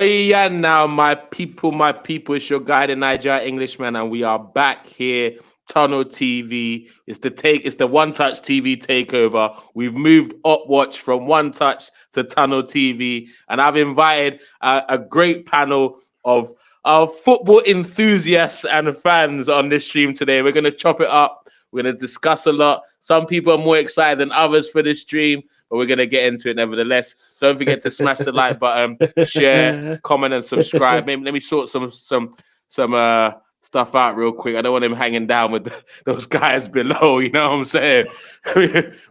Yeah, now my people, it's your guide, the Niger Englishman, and we are back here. Tunnel TV. It's the One Touch TV takeover. We've moved Upwatch from One Touch to Tunnel TV, and I've invited a great panel of football enthusiasts and fans on this stream today. We're gonna chop it up. We're gonna discuss a lot. Some people are more excited than others for this stream, but we're gonna get into it nevertheless. Don't forget to smash the like button, share, comment, and subscribe. Maybe let me sort some stuff out real quick. I don't want him hanging down with those guys below. You know what I'm saying?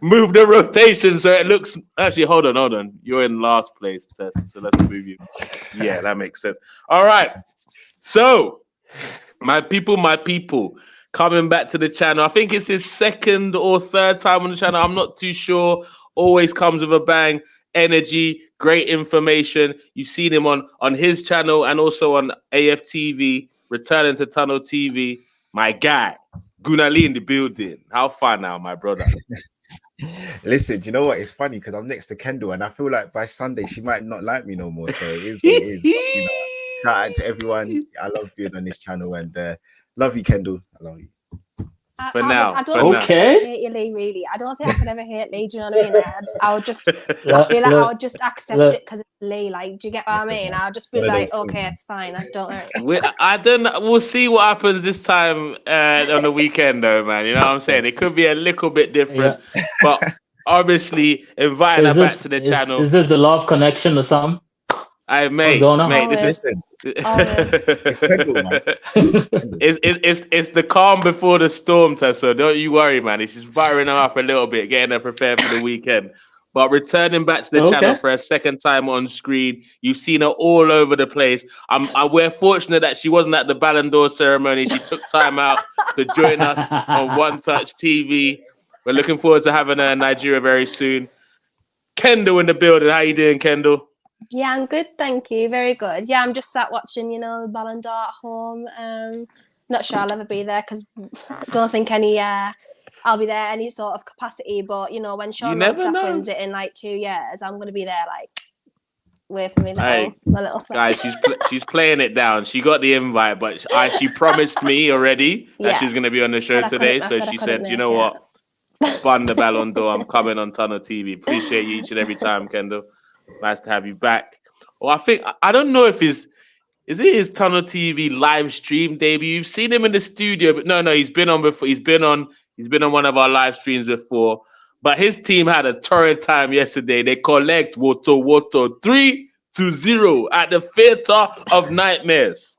Move the rotation so it looks. Actually, hold on. You're in last place, Tess. So let's move you. Yeah, that makes sense. All right. So, my people. Coming back to the channel. I think it's his second or third time on the channel. I'm not too sure. Always comes with a bang. Energy, great information. You've seen him on his channel and also on AFTV, returning to Tunnel TV. My guy, Gunali in the building. How far now, my brother? Listen, do you know what? It's funny because I'm next to Kendall and I feel like by Sunday she might not like me no more. So it is what it is. But, shout out to everyone. I love being on this channel and love you, Kendall. I love you. I don't think I could ever hate you, Lee, really. I don't think I could ever hate Lee, do you know what I mean? I would just, I feel like I would just accept it because it's Lee, like, do you get what I mean? I'll just be like, okay, it's fine, I don't know. I don't know, we'll see what happens this time on the weekend though, man, you know what I'm saying? It could be a little bit different, but obviously, inviting her back to the channel. Is this the love connection or something? Mate, this is it's the calm before the storm, Tessa. Don't you worry, man. It's just firing her up a little bit, getting her prepared for the weekend. But returning back to the channel for a second time on screen, you've seen her all over the place. We're fortunate that she wasn't at the Ballon d'Or ceremony. She took time out to join us on One Touch TV. We're looking forward to having her in Nigeria very soon. Kendall in the building. How you doing, Kendall? Yeah, I'm good, thank you. Very good. Yeah, I'm just sat watching, the Ballon d'Or at home. Not sure I'll ever be there because I don't think I'll be there any sort of capacity. But when Sean Longstaff wins it in like 2 years, I'm going to be there. Like, wait for me, my little friend. Guys, she's playing it down. She got the invite, but she promised me already that she's going to be on the show today. So she said, you know what? Fun the Ballon d'Or. I'm coming on Tunnel TV. Appreciate you each and every time, Kendall. Nice to have you back. Well, I don't know if is it his Tunnel TV live stream debut. You've seen him in the studio, but no, he's been on before. He's been on one of our live streams before. But his team had a torrid time yesterday. They collect Woto 3-0 at the Theatre of Nightmares.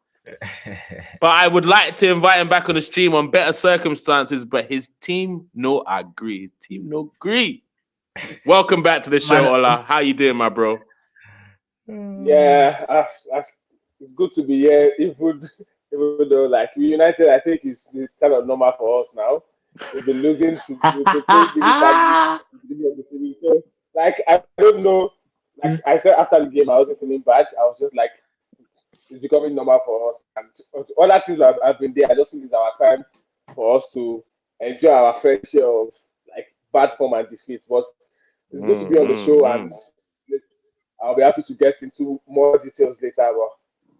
But I would like to invite him back on the stream on better circumstances. But his team no agree. Welcome back to the show, Ola. How you doing, my bro? Yeah, it's good to be here. Even though, like, we United, I think it's kind of normal for us now. We've been losing to the beginning of the season. So, like, I don't know. Like I said after the game, I wasn't feeling bad. I was just like, it's becoming normal for us. And all that things have been there. I just think it's our time for us to enjoy our fair share of like bad form and defeat. But it's good to be on the show, and I'll be happy to get into more details later. But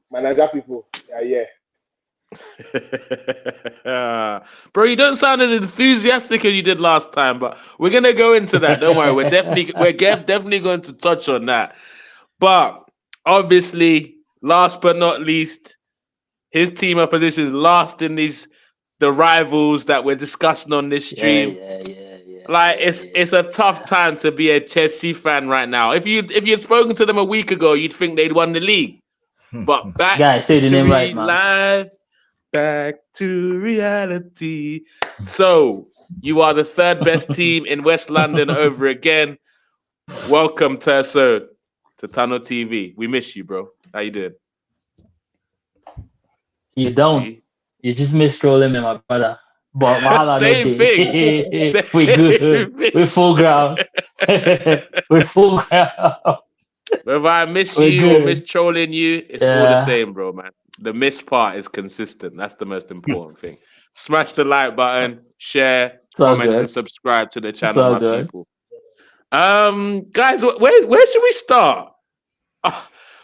manager people, yeah. Bro, you don't sound as enthusiastic as you did last time, but we're gonna go into that. Don't worry, we're definitely going to touch on that. But obviously, last but not least, his team opposition is last in the rivals that we're discussing on this stream. Like it's a tough time to be a Chelsea fan right now. If you'd spoken to them a week ago, you'd think they'd won the league. But back say the name right, man. Live, back to reality. So you are the third best team in West London over again. Welcome, Terso, to Tunnel TV. We miss you, bro. How you doing? You don't. You just miss trolling me, my brother. But same thing. We good. We're full ground. We're full ground. Whether I miss you or miss trolling you, it's all the same, bro, man. The miss part is consistent. That's the most important thing. Smash the like button, share, comment, and subscribe to the channel, my people. Guys, where should we start?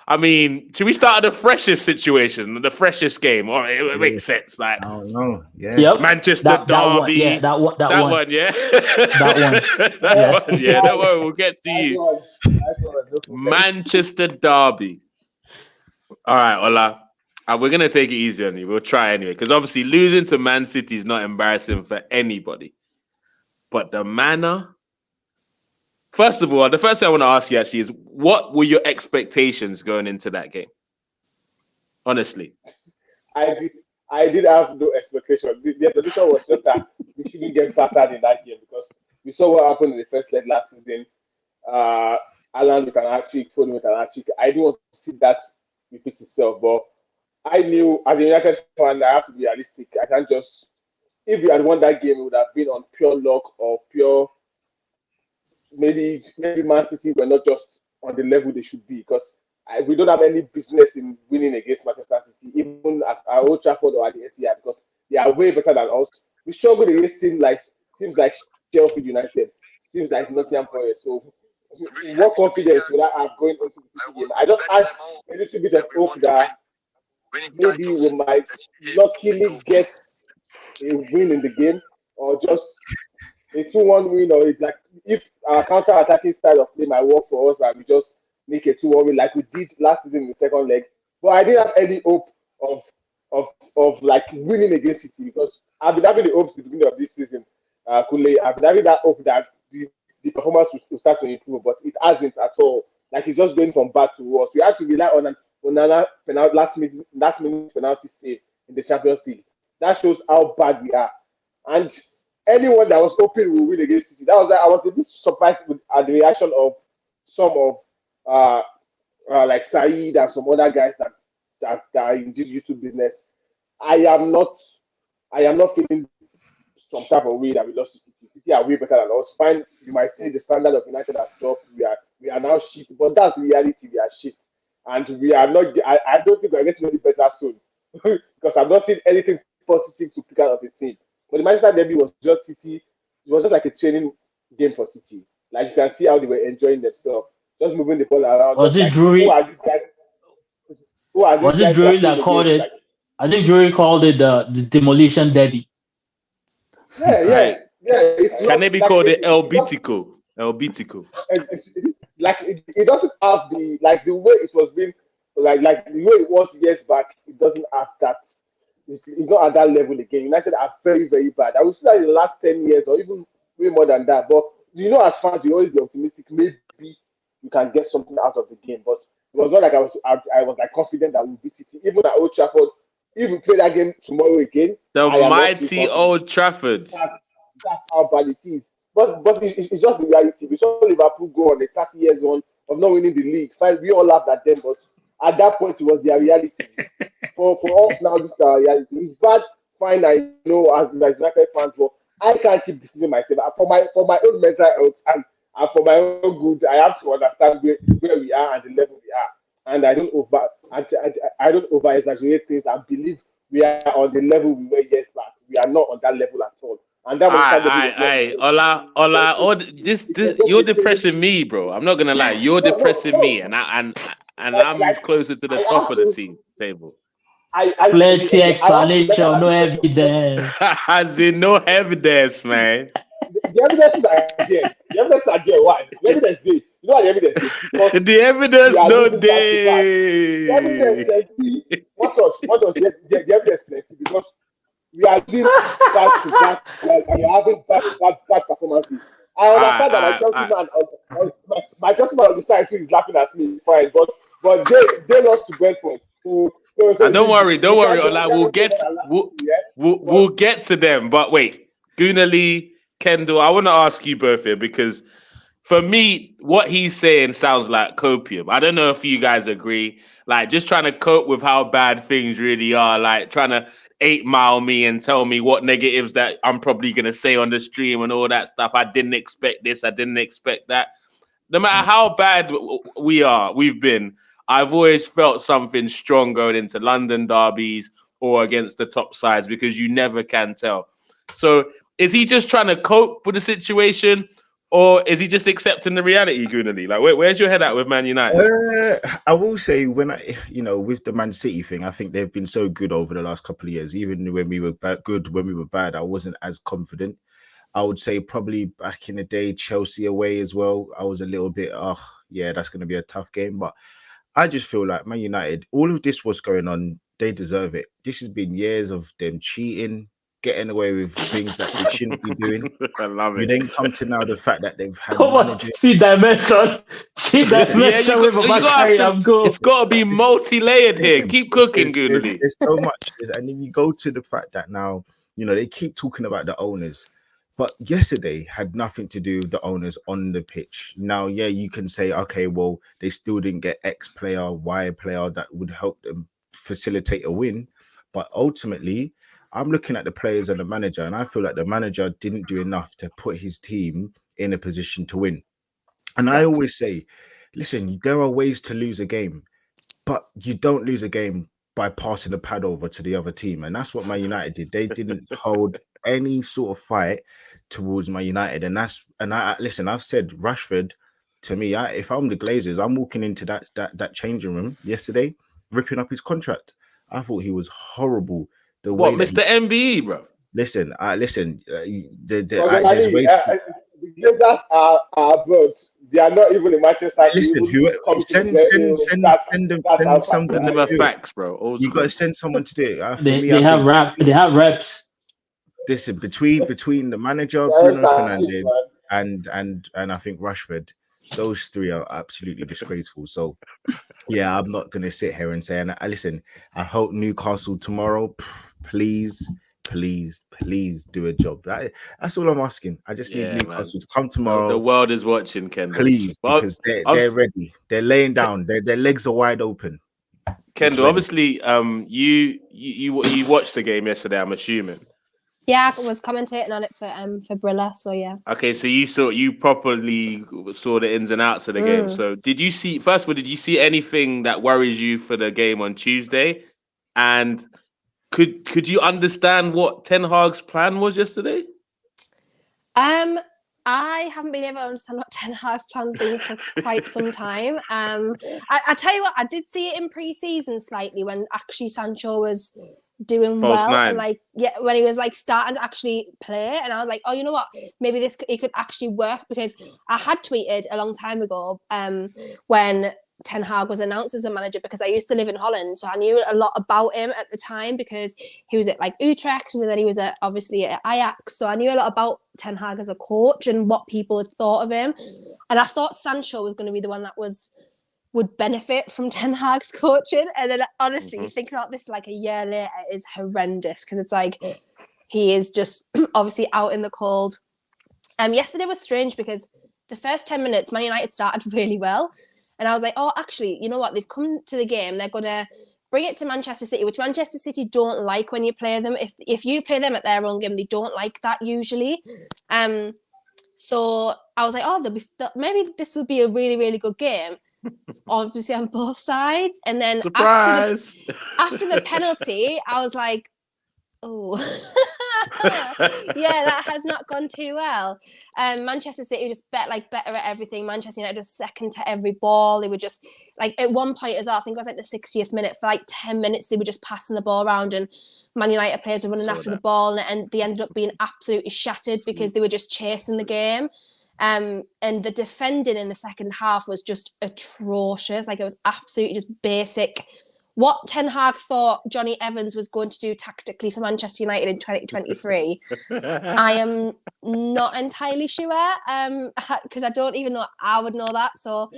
I mean, should we start at the freshest situation, the freshest game? Or it makes sense. Like, I don't know. Yeah. Yep. Manchester That one. Derby. Yeah, that one. That one, yeah. That one. That one, yeah. Don't worry, we'll get to Nice you. one. Nice one. No problem. Manchester Derby. All right, Ola. We're gonna take it easy on you. We'll try anyway, because obviously losing to Man City is not embarrassing for anybody. But the manner. First of all, the first thing I want to ask you actually is, what were your expectations going into that game? Honestly, I did have no expectation. The expectation was just that we shouldn't get battered in that game because we saw what happened in the first leg last season. Alan with an hat-trick, Tony with an hat-trick. I didn't want to see that repeat itself, but I knew as a United fan, I have to be realistic. I can't just, if we had won that game, it would have been on pure luck or pure, maybe Man City were not just on the level they should be because we don't have any business in winning against Manchester City, even at Old Trafford or at the Etihad, because they are way better than us. We struggle against teams like Sheffield United, teams like Nottingham Forest. So, what confidence would I have going into the City game? I just had a little bit of hope that maybe we might luckily get a win in the game, or just a 2-1 win, or it's like if our counter-attacking style of play might work for us and we just make a 2-1 win like we did last season in the second leg. But I didn't have any hope of like winning against City because I've been having the hopes at the beginning of this season. Kule, I've been having that hope that the performance will start to improve, but it hasn't at all. Like it's just going from bad to worse. We have to rely on another last minute penalty save in the Champions League. That shows how bad we are. And anyone that was hoping we will win against City, that was I was a bit surprised at the reaction of some of like Saeed and some other guys that are in this YouTube business. I am not feeling some type of way that we lost to City. City are way better than us. Fine, you might say the standard of United has dropped. We are now shit, but that's the reality. We are shit, and we are not. I don't think we're getting any better soon because I've not seen anything positive to pick out of the team. But the Manchester derby was just City. It was just like a training game for City. Like you can see how they were enjoying themselves, just moving the ball around. Was it like, Drury? Who are these guys? Was it Drury that called it? I think Drury called it the demolition derby. Yeah. Can they be called the El Bitico? El Bitico. Like it doesn't have the way it was being like the way it was years back. It doesn't have that. It's not at that level again. United are very, very bad. I would say that in the last 10 years or even way more than that. But as fans, we always be optimistic. Maybe you can get something out of the game. But it was not like I was like confident that we'll beat City. Even at Old Trafford, if we play that game tomorrow again, the mighty Old Trafford. That's how bad it is. But it's just the reality. We saw Liverpool go on a 30 years on of not winning the league. Fine, we all laughed at them, but at that point it was their reality. For us now, this is our reality. It's bad, fine, I know as United fans, but I can't keep deceiving myself. For my own mental health and for my own good, I have to understand where we are and the level we are. And I don't over exaggerate things and believe we are on the level we were years back. We are not on that level at all. And that was Ola, this you're depressing me, bro. I'm not gonna lie, you're depressing me, and I'm closer to the top of the table. Plenty explanation, no evidence. As in no evidence, man. The evidence are there. The evidence are there. Why? The evidence there. You know what the evidence is? Because the evidence no day. The evidence plenty. What does the evidence plenty? Because we are doing back to back, and we are having back performances. I understand that my Chelsea man on the side too is laughing at me. Fine, but they lost to Brentford. Don't worry, Ola. We'll get to them. But wait, Gunali, Kendall, I want to ask you both here because for me, what he's saying sounds like copium. I don't know if you guys agree. Like just trying to cope with how bad things really are. Like trying to 8-mile me and tell me what negatives that I'm probably gonna say on the stream and all that stuff. I didn't expect this. I didn't expect that. No matter how bad we've been. I've always felt something strong going into London derbies or against the top sides because you never can tell. So is he just trying to cope with the situation, or is he just accepting the reality, Goonally? Like, where's your head at with Man United? I will say when with the Man City thing, I think they've been so good over the last couple of years. Even when we were good, when we were bad, I wasn't as confident. I would say probably back in the day, Chelsea away as well. I was a little bit, that's going to be a tough game. But I just feel like Man United, all of this was going on, they deserve it. This has been years of them cheating, getting away with things that they shouldn't be doing. I love it. You then come to now the fact that they've had see dimension. See dimension with it's got to be multi-layered here. Keep cooking, Goonally. There's so much. And then you go to the fact that now, they keep talking about the owners. But yesterday had nothing to do with the owners on the pitch. Now, yeah, you can say, okay, well, they still didn't get X player, Y player that would help them facilitate a win. But ultimately, I'm looking at the players and the manager, and I feel like the manager didn't do enough to put his team in a position to win. And I always say, listen, there are ways to lose a game, but you don't lose a game by passing the pad over to the other team. And that's what Man United did. They didn't hold any sort of fight towards Man United. And I've said Rashford, to me, if I'm the Glazers, I'm walking into that changing room yesterday, ripping up his contract. I thought he was horrible. Mr. MBE, bro? Listen. The Glazers are abroad. They are not even in Manchester. Listen, send them a fax, bro. You got to send someone to do it. They have reps. Listen, between the manager Bruno Fernandes and I think Rashford, those three are absolutely disgraceful. So yeah, I'm not gonna sit here and say. And listen, I hope Newcastle tomorrow, please do a job. That's all I'm asking. I just need Newcastle to come tomorrow. The world is watching, Kendall. Please, because they're ready. They're laying down. Their legs are wide open. Kendall, obviously, you watched the game yesterday, I'm assuming. Yeah, I was commentating on it for Brilla, so yeah. Okay, so you properly saw the ins and outs of the game. So did you see anything that worries you for the game on Tuesday? And could you understand what Ten Hag's plan was yesterday? I haven't been able to understand what Ten Hag's plan's been for quite some time. I tell you what, I did see it in pre-season slightly when actually Sancho was doing and when he was starting to actually play, and I was like, oh, you know what, maybe it could actually work, because I had tweeted a long time ago when Ten Hag was announced as a manager, because I used to live in Holland, so I knew a lot about him at the time because he was at Utrecht, and then he was obviously at Ajax, so I knew a lot about Ten Hag as a coach and what people had thought of him, and I thought Sancho was going to be the one that would benefit from Ten Hag's coaching. And then honestly, thinking about this a year later is horrendous, because it's he is just obviously out in the cold. Yesterday was strange because the first 10 minutes, Man United started really well. And I was like, oh, actually, you know what? They've come to the game. They're going to bring it to Manchester City, which Manchester City don't like when you play them. If you play them at their own game, they don't like that usually. So I was like, oh, maybe this will be a really, really good game. Obviously on both sides. And then after the penalty, I was like, oh, yeah, that has not gone too well. Manchester City just better at everything. Manchester United just second to every ball. They were just at one point as well, I think it was the 60th minute, for 10 minutes they were just passing the ball around, and Man United players were running after the ball, and they ended up being absolutely shattered because they were just chasing the game. And the defending in the second half was just atrocious. It was absolutely just basic. What Ten Hag thought Johnny Evans was going to do tactically for Manchester United in 2023, I am not entirely sure, because I don't even know I would know that. So,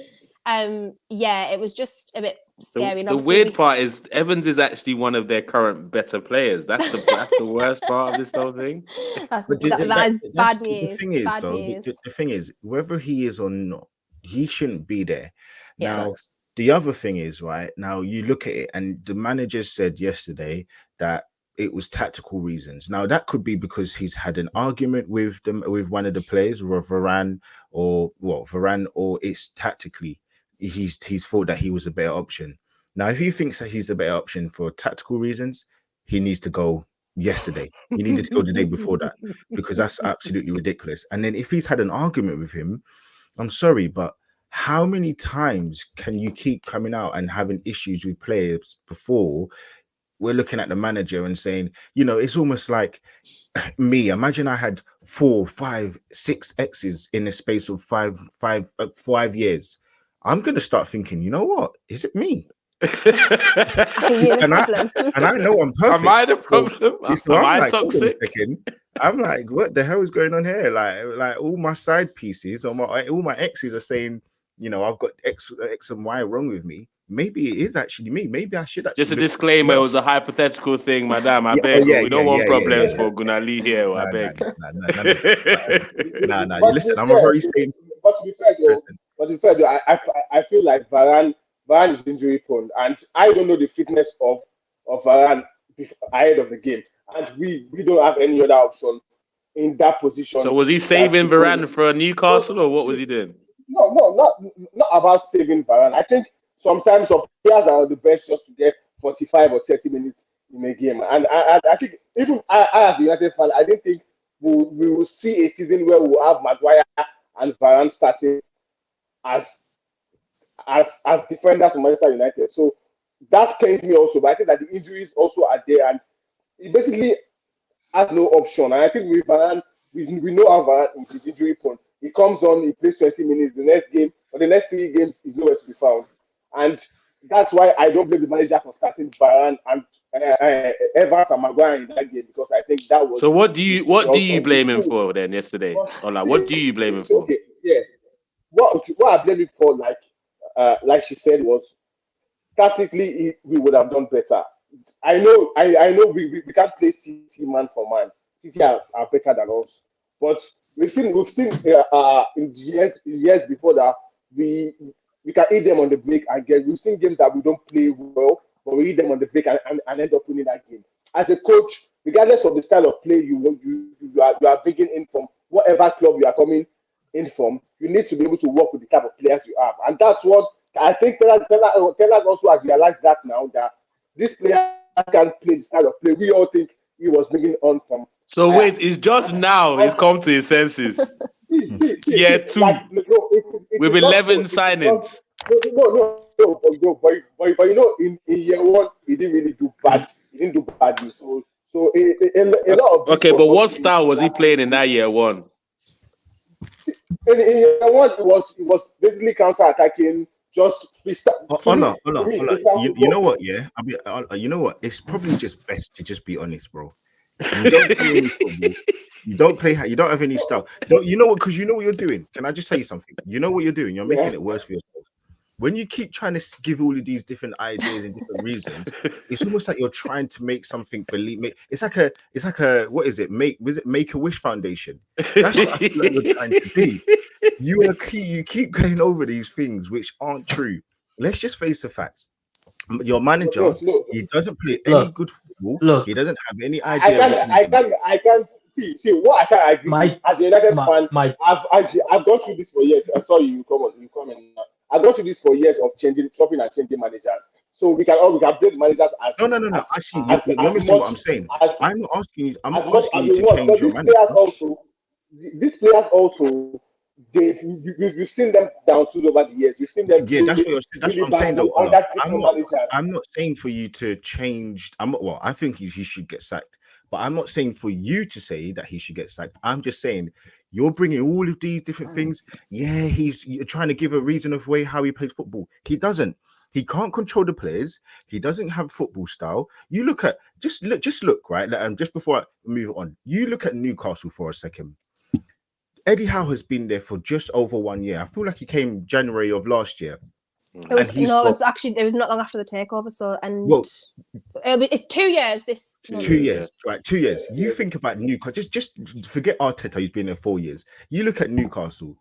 it was just a bit scary. The weird part is Evans is actually one of their current better players. That's the worst part of this whole thing. That is bad news. The thing is, whether he is or not, he shouldn't be there. Now, the other thing is, right, now you look at it, and the manager said yesterday that it was tactical reasons. Now, that could be because he's had an argument with one of the players, or Varane, or it's tactically. He's thought that he was a better option. Now, if he thinks that he's a better option for tactical reasons, he needs to go yesterday. He needed to go the day before that, because that's absolutely ridiculous. And then if he's had an argument with him, I'm sorry, but how many times can you keep coming out and having issues with players before we're looking at the manager and saying, it's almost like me. Imagine I had 4, 5, 6 exes in the space of 5 years. I'm going to start thinking, you know what? Is it me? Are you the problem? I know I'm perfect. Am I the problem? Am I like, toxic? I'm like, what the hell is going on here? Like all my side pieces, all my exes are saying, I've got X and Y wrong with me. Maybe it is actually me. Maybe I should actually. Just a disclaimer, it was a hypothetical thing, madam. I beg. We don't want problems for Gunali here. I beg. No. Listen, I'm a very same. But to be fair, I feel like Varane is injury prone, and I don't know the fitness of Varane ahead of the game, and we don't have any other option in that position. So was he saving Varane for Newcastle, or what was he doing? No, not about saving Varane. I think sometimes some players are on the bench just to get 45 or 30 minutes in a game, and I think even I as a United fan, I didn't think we will see a season where we will have Maguire and Varane starting as defenders for Manchester United. So that pains me also. But I think that the injuries also are there, and he basically has no option. And I think with Varane, we know how Varane is injury prone. He comes on, he plays 20 minutes. The next game, or the next 3 games, is nowhere to be found. And that's why I don't blame the manager for starting Varane and Evans and Maguire in that game, because I think that was. So what do you blame him for then yesterday? Or like, what do you blame him for? Okay, yeah. What I blame him for, like she said, was tactically we would have done better. I know we can't play City man for man. City are better than us, but we've seen in years before that we can hit them on the break and we've seen games that we don't play well, but we hit them on the break and end up winning that game. As a coach, regardless of the style of play you are bringing in from whatever club you are coming in from, you need to be able to work with the type of players you have, and that's what I think. Ten Hag also has realized that now, that this player can play the style of play we all think he was bringing on from. So wait, it's just now he's come to his senses. Year 2 with 11 signings. No, but in year 1 he didn't really do bad. He didn't do badly. So a lot of. Okay, but what style was he playing in that year 1? In year 1, it was basically counter-attacking. Just no. You know what? Yeah, you know what? It's probably just best to just be honest, bro. You don't play any football. You don't have any style. You know what? Because you know what you're doing. Can I just tell you something? You know what you're doing. You're making it worse for yourself. When you keep trying to give all of these different ideas and different reasons, it's almost like you're trying to make something believe. It's like a what is it? Make-A-Wish Foundation. That's what I feel like you're trying to do. You keep going over these things which aren't true. Let's just face the facts. Your manager, he doesn't play any good football. He doesn't have any idea. I can't see what I can't agree. As a United fan, I've gone through this for years. I'm sorry, you come in now. I've gone through this for years of chopping and changing managers. So we can blame managers as no. Actually, you're missing what I'm saying. I'm not asking you. I'm asking you to change your manager. These players also. We've seen them down tools over the years. We've seen them. Yeah, that's what I'm saying. Though, I'm not saying for you to change. I think he should get sacked. But I'm not saying for you to say that he should get sacked. I'm just saying you're bringing all of these different things. Yeah, you're trying to give a reason of way how he plays football. He doesn't. He can't control the players. He doesn't have football style. You look at just look right. Just before I move on, you look at Newcastle for a second. Eddie Howe has been there for just over 1 year. I feel like he came January of last year. It was not long after the takeover. It's 2 years. 2 years, right? 2 years. You think about Newcastle. Just forget Arteta. He's been there 4 years. You look at Newcastle.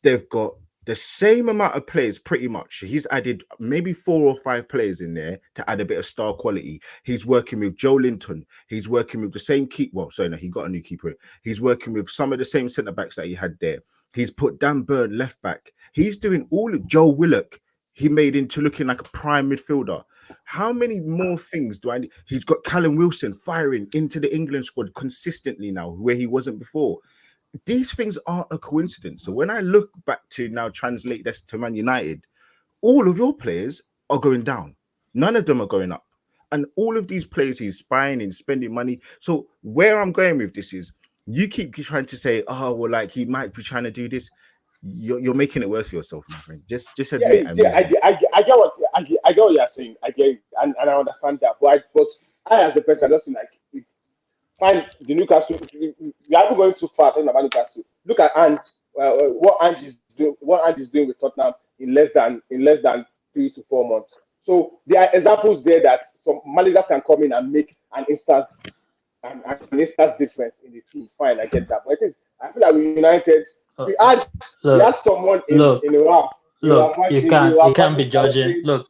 They've got the same amount of players, pretty much. He's added maybe 4 or 5 players in there to add a bit of star quality. He's working with Joe Linton. He's working with the same keeper. Well, sorry, no, he got a new keeper. He's working with some of the same centre backs that he had there. He's put Dan Burn left back. He's doing all of Joe Willock. He made into looking like a prime midfielder. How many more things do I need? He's got Callum Wilson firing into the England squad consistently now, where he wasn't before. These things aren't a coincidence. So when I look back to now translate this to Man United, all of your players are going down. None of them are going up. And all of these players he's spying and spending money. So where I'm going with this is, you keep trying to say, oh, well, like he might be trying to do this. You're making it worse for yourself, my friend. Just admit. I get what you're saying. I get it, and I understand that. But I as a person, I just feel like it's fine. The Newcastle, we haven't going too far talking about Newcastle. Look at what Ange is doing. What Ange is doing with Tottenham in less than 3 to 4 months. So there are examples there that some managers can come in and make an instant difference in the team. Fine, I get that. But I feel like with United, we had someone in Iraq. Look, you can't be judging. Look,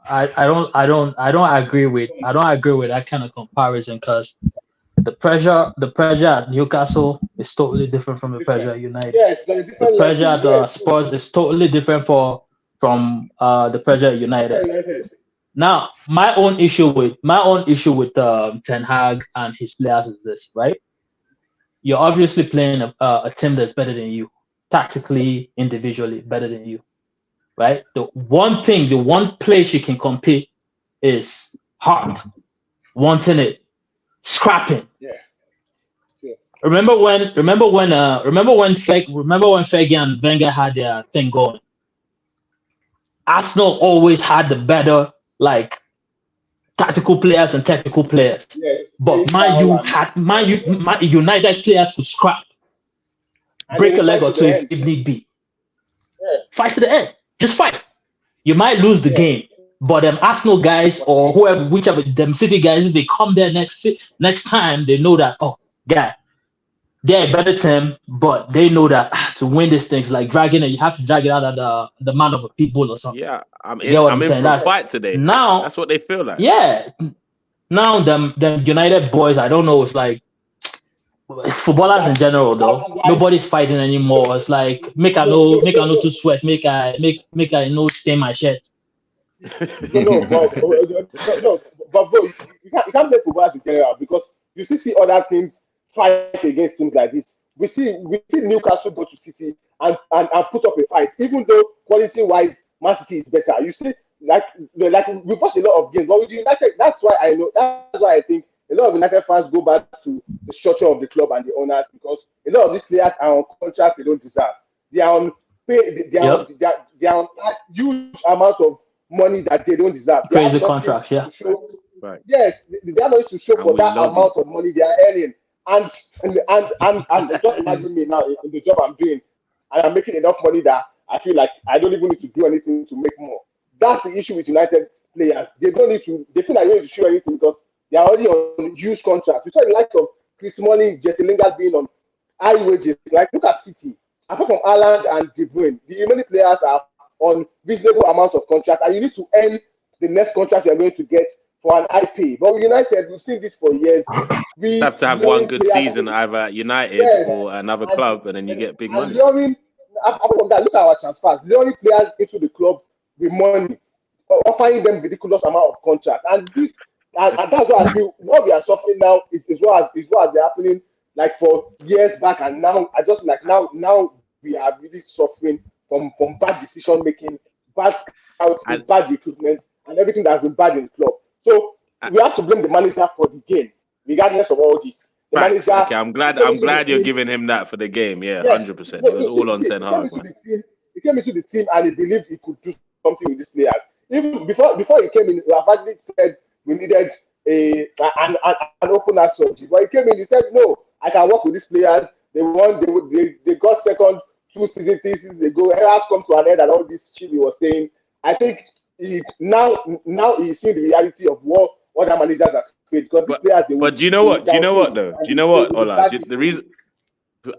I don't agree with that kind of comparison, because the pressure at Newcastle is totally different from the pressure at United. Yes, the pressure at Spurs is totally different from the pressure at United. Now, my own issue with Ten Hag and his players is this, right? You're obviously playing a team that's better than you, tactically, individually better than you, right? The one place you can compete is heart, wanting it, scrapping. Yeah. Remember when Fergie and Wenger had their thing going? Arsenal always had the better, like, tactical players and technical players. Yeah. But Man United players could scrap, break a leg or two if need be. Yeah. Fight to the end. Just fight. You might lose the game, but them Arsenal guys or whichever them City guys, if they come there next time, they know that they're a better team, but they know that to win these things, like dragging it, you have to drag it out of the man of a people or something. Yeah, I'm in for a fight today. Now that's what they feel like. Yeah. Now them United boys, I don't know. It's like it's footballers in general though. Nobody's fighting anymore. It's like make I know to sweat, make I no stain my shirt. No, but bro, you can't play footballers in general, because you see other teams fight against teams like this. We see Newcastle go to City and put up a fight, even though quality wise Man City is better. You see, like we watched a lot of games, but with United, that's why I think a lot of United fans go back to the structure of the club and the owners, because a lot of these players are on contract they don't deserve. They are on they are on huge amount of money that they don't deserve. Crazy contracts, yeah. Right. Yes, they are not to show for that amount of money they are earning. And just imagine me now in the job I'm doing, and I'm making enough money that I feel like I don't even need to do anything to make more. That's the issue with United players. They feel like they don't need to show anything because they are already on huge contracts. We saw the likes of Chris Smalling, Jesse Lingard being on high wages. Like, look at City. Apart from Haaland and De Bruyne, the remaining players are on reasonable amounts of contract, and you need to earn the next contract you're going to get for an IP. But with United, we've seen this for years. We have to have one good season either at United or another club, and then you get big money. Apart from that, look at our transfers. Luring players into the club with money, offering them ridiculous amount of contract, and that's what I feel. What we are suffering now is what has been happening like for years back, and now I just like now we are really suffering from bad decision making, bad scouts, and bad recruitment, and everything that has been bad in the club. So we have to blame the manager for the game, regardless of all this. The manager. Okay, I'm glad you're giving him that for the game. Yeah, 100%. It was all on Ten Hag. He came into the team and he believed he could do something with these players. Even before he came in, Ravagli said we needed an opener strategy. But he came in, he said, no, I can work with these players. They got second 3 seasons ago. It has come to an end, and all this shit he was saying. I think now he's seeing the reality of what other managers have created. But do you know what? Do you know what though? Do you know what, Ola? The reason,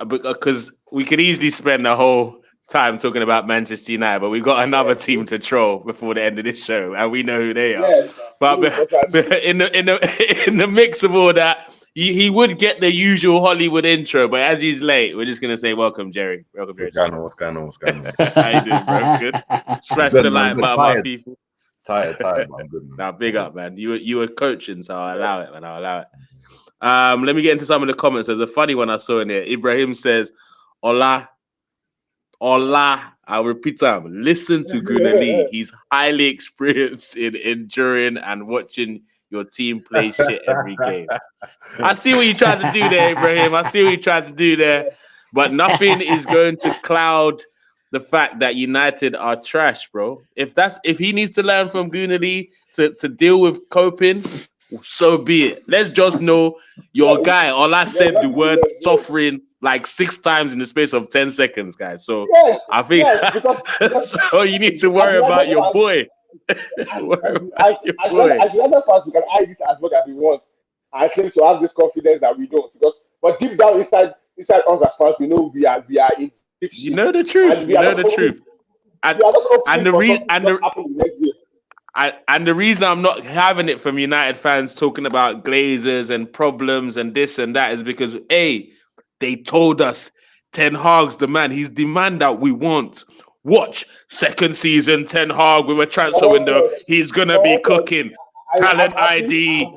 because we could easily spend the whole time talking about Manchester United, but we've got another team to troll before the end of this show, and we know who they are. Yeah, but in the mix of all that, he would get the usual Hollywood intro, but as he's late, we're just gonna say welcome, Jerry. Welcome, Jerry. What's going on? How you doing, bro? Good. Smash the like button, my people. Tired, man. I'm good, man. Now, big up, man. You were coaching, so I'll allow it, man. I'll allow it. Let me get into some of the comments. There's a funny one I saw in there. Ibrahim says, Ola, I'll repeat them. Listen to Gunali. He's highly experienced in enduring and watching your team play shit every game. I see what you tried to do there, Ibrahim. I see what you tried to do there. But nothing is going to cloud the fact that United are trash, bro. If he needs to learn from Gunali to deal with coping, so be it. Let's just know your guy. Ola said the word suffering like 6 times in the space of 10 seconds, guys. So I think so you need to worry about your boy. As the other part, we can hide it as much as we want. I claim to have this confidence that we don't, but deep down inside us as fans, we know we are in deep shit. You know the truth. And the reason I'm not having it from United fans talking about Glazers and problems and this and that is because they told us Ten Hag's the man. He's the man that we want. Watch second season Ten Hag with a transfer window. He's gonna be cooking. Talent ID,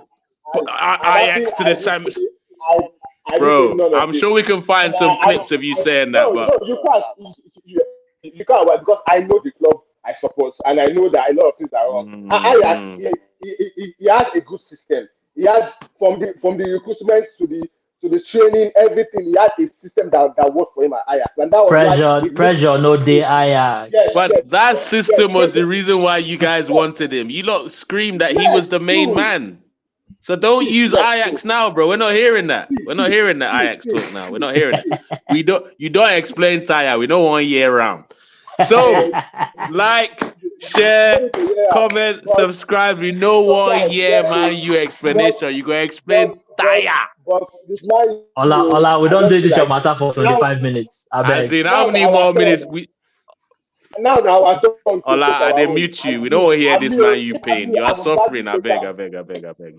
Ajax to the same. Bro, I'm sure we can find some clips of you saying that, but you can't because I know the club I support, and I know that a lot of things are wrong. Ajax, he had a good system. He had from the recruitment to the training, everything. He had a system that worked for him at Ajax, and that was pressure, no day Ajax. But that system was the reason why you guys wanted him. You lot screamed that he was the main man. So don't use Ajax now, bro. We're not hearing that. We're not hearing that Ajax talk now. We're not hearing it. You don't explain Taya. We don't want year round. So like, share, comment, subscribe. We know 1 year, man. You explanation. You gonna explain Taya. Ola, we don't do this your matter for 25 minutes. I beg. As in, how many more minutes we? Now, I don't. Ola, they mute you. We don't want to hear this man you pain. You are suffering. I beg. You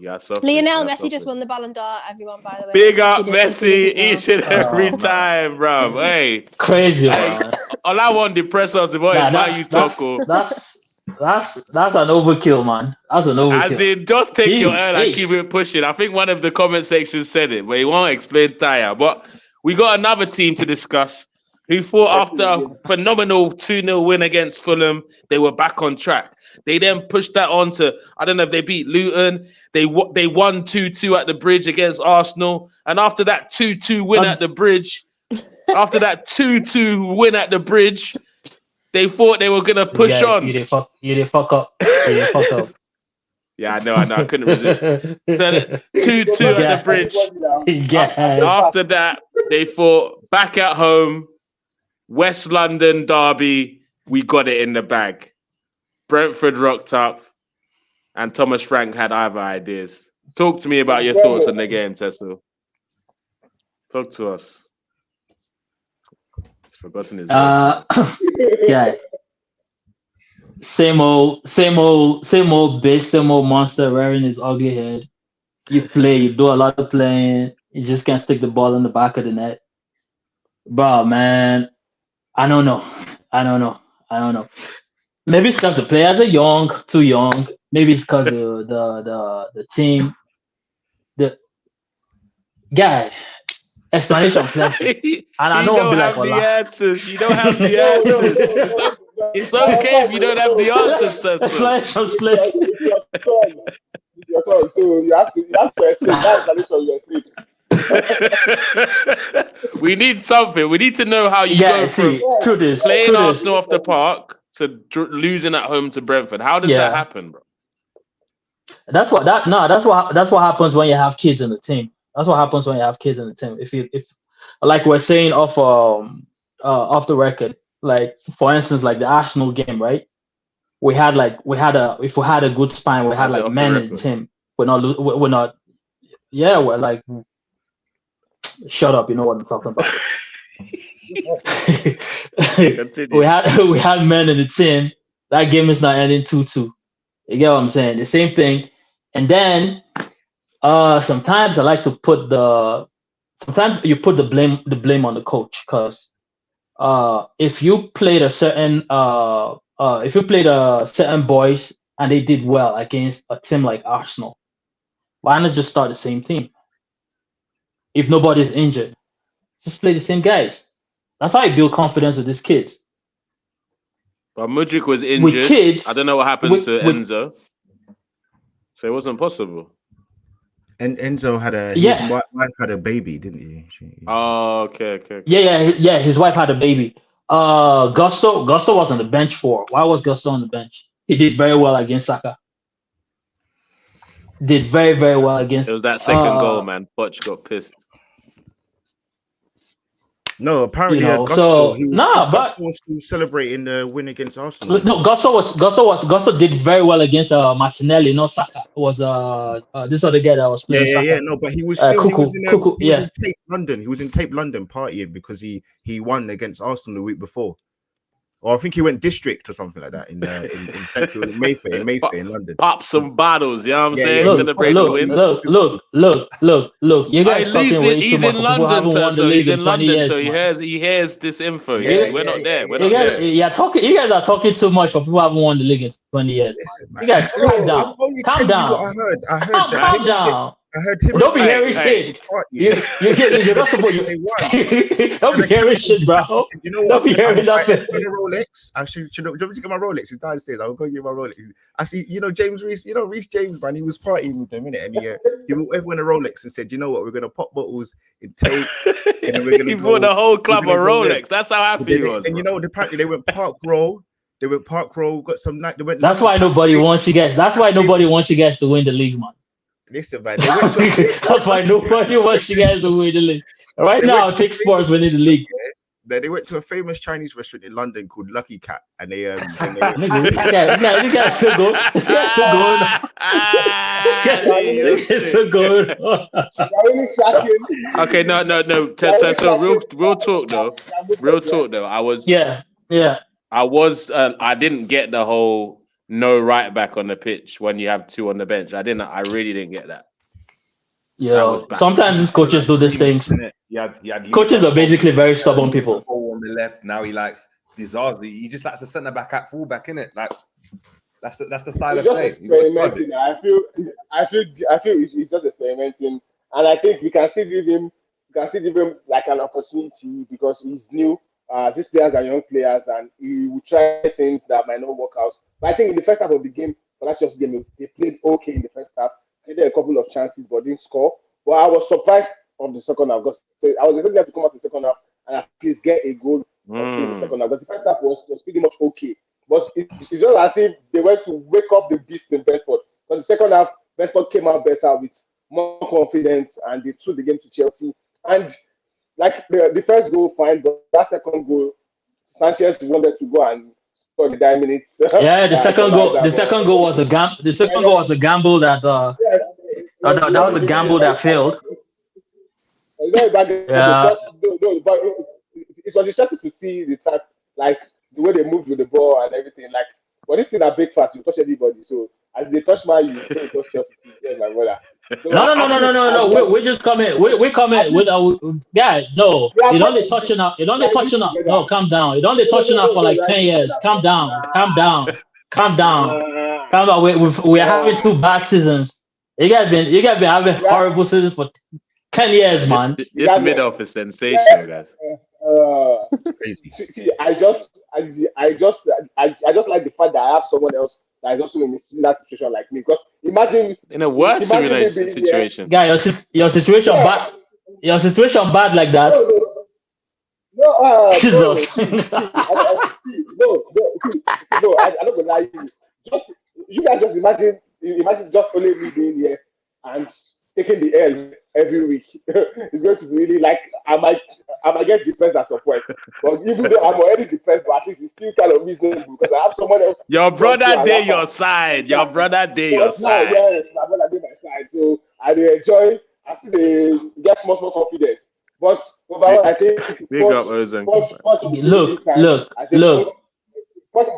are suffering. Lionel Messi just won the Ballon d'Or, everyone, by the way. Big up Messi each and every time, bro. Hey. Crazy, man. Ola won't depress us about his man you talk. That's an overkill, man. That's an overkill. As in, just take your L and keep it pushing. I think one of the comment sections said it, but he won't explain Taya. But we got another team to discuss who fought after a phenomenal 2-0 win against Fulham. They were back on track. They then pushed that on to, I don't know if they beat Luton. They won 2-2 at the Bridge against Arsenal. And after that 2-2 win at the Bridge, they thought they were going to push on. You did fuck up. Yeah, I know. I couldn't resist. So 2-2 at the Bridge. After that, they fought back at home. West London derby, we got it in the bag. Brentford rocked up, and Thomas Frank had other ideas. Talk to me about your thoughts on the game, Tesso. Talk to us. He's forgotten his voice. Yeah. Same old bitch, same old monster rearing his ugly head. You do a lot of playing. You just can't stick the ball in the back of the net. Bro, man. I don't know. Maybe it's because the players are too young. Maybe it's because of the team. The guy, explanation plenty. And I know I'll be like, the answers. You don't have the answers. It's okay if you don't have the answers, Tessa. Explanation plenty. So you have to explain that explanation on your stage. We need something. We need to know how you go from playing Arsenal off the park to losing at home to Brentford. How does that happen, bro? That's what happens when you have kids in the team. That's what happens when you have kids in the team. If like we're saying off the record, like for instance, like the Arsenal game, right? If we had a good spine, we had like men in the team. We're not. Yeah, we're like. Shut up! You know what I'm talking about. we had men in the team. That game is not ending 2-2. You get what I'm saying? The same thing. And then sometimes I like to put sometimes you put the blame on the coach, because if you played a certain boys and they did well against a team like Arsenal. Why not just start the same team? If nobody's injured, just play the same guys. That's how you build confidence with these kids. But Mudryk was With injured. kids, I don't know what happened with- to with- Enzo. So it wasn't possible. And Enzo had his wife had a baby, didn't he? Oh, okay. yeah. His wife had a baby. Gusto was on the bench for. Why was Gusto on the bench? He did very well against Saka. Did very, very well against. It was that second goal, man. Poch got pissed. No, apparently You know, Gusto, so- Nah, Gusto was still celebrating the win against Arsenal. No, Gusto did very well against Martinelli, not Saka. It was this other guy that was playing Saka. No, but he was still he was Cuckoo, in Tape London. He was in Tape London partying because he won against Arsenal the week before. Or I think he went district or something like that in Central in Mayfair in London. Pop some bottles, you know what I'm Yeah, saying? yeah. Celebrate the win. Look. You guys talking way too He's much. in People haven't London, won the so league he's in in 20 London, years, so man. he hears this info. Yeah, We're not there. We're You not guys, there. you guys are talking too much for people who haven't won the league in 20 years. Listen, Man. You guys, calm down. I'm only Calm telling down. you what I heard. Calm down. I heard him. Don't be and hearing shit. You're not supposed They won. to. Don't be hearing shit, bro. You know what? Don't be hearing nothing. I a Rolex. I should do you want me to get my Rolex? It's downstairs. I'll go get my Rolex. I see, James Reese, Reese James, man, he was partying with them, innit? And he everyone a Rolex and said, you know what, we're gonna pop bottles in tape, and then we're gonna He bought the whole club a we're gonna go there. Rolex. That's how happy he was. And apparently they went Park Row. Got some night. They went. That's why nobody wants you guys. That's why nobody wants you guys to win the league, man. Listen, man. They went to That's why nobody wants you guys to win the league. Right They now, went I'll to take a Spurs famous winning the league. They went to a famous Chinese restaurant in London called Lucky Cat, and they Nigga, you guys still going. You guys still going. It's still going. Really tracking. Okay, no. So real talk though. Real talk though. Yeah. I didn't get the whole no right back on the pitch when you have two on the bench. I really didn't get that. Yeah. Sometimes these coaches do these things. Coaches are basically very stubborn people. On the left, now he likes Dizazi. He just likes a centre back at full back, innit? Like that's the style of Just play. experimenting. I feel it's just experimenting, and I think we can see him like an opportunity because he's new. These players are young players, and he will try things that might not work out. But I think in the first half of the game, they played okay in the first half. They had a couple of chances, but didn't score. But I was surprised of the second half because I was expecting them to come out the second half and at least get a goal in the second half. But the first half was pretty much okay. But it's just as if they went to wake up the beast in Brentford. But the second half, Brentford came out better with more confidence and they took the game to Chelsea. And like the first goal, fine, but that second goal, Sanchez wanted to go and score the 9 minutes. Yeah, the second goal was a gamble. The second goal was a gamble that that was a gamble that failed. Yeah. No, but it was interesting to see the type, like the way they moved with the ball and everything. Like, but this thing at breakfast, you touch everybody. So as they touch my, you don't touch Chelsea. Yeah, my brother. So, No. We're just coming. We're coming with our yeah. No, it only touching up. It only touching up. No, calm down. It only touching up for like 10 years. Calm down. We're having 2 bad seasons. You guys been having horrible seasons for 10 years, man. This mid-off is sensational, guys. crazy. See, I just like the fact that I have someone else that is also in a similar situation like me. Because imagine In a worse situation. Guy, your situation bad. Your situation bad like that. Jesus. I'm not gonna lie to you. You guys just imagine just only me being here and taking the L every week. It's going to be really like I might get depressed at some point. But even though I'm already depressed, but at least it's still kind of reasonable because I have someone else. Your brother did your side. Your brother did your side. Yes, my brother did my side. So I enjoy. I feel they get much more confidence. But overall, I think Big up, Ozan. Look.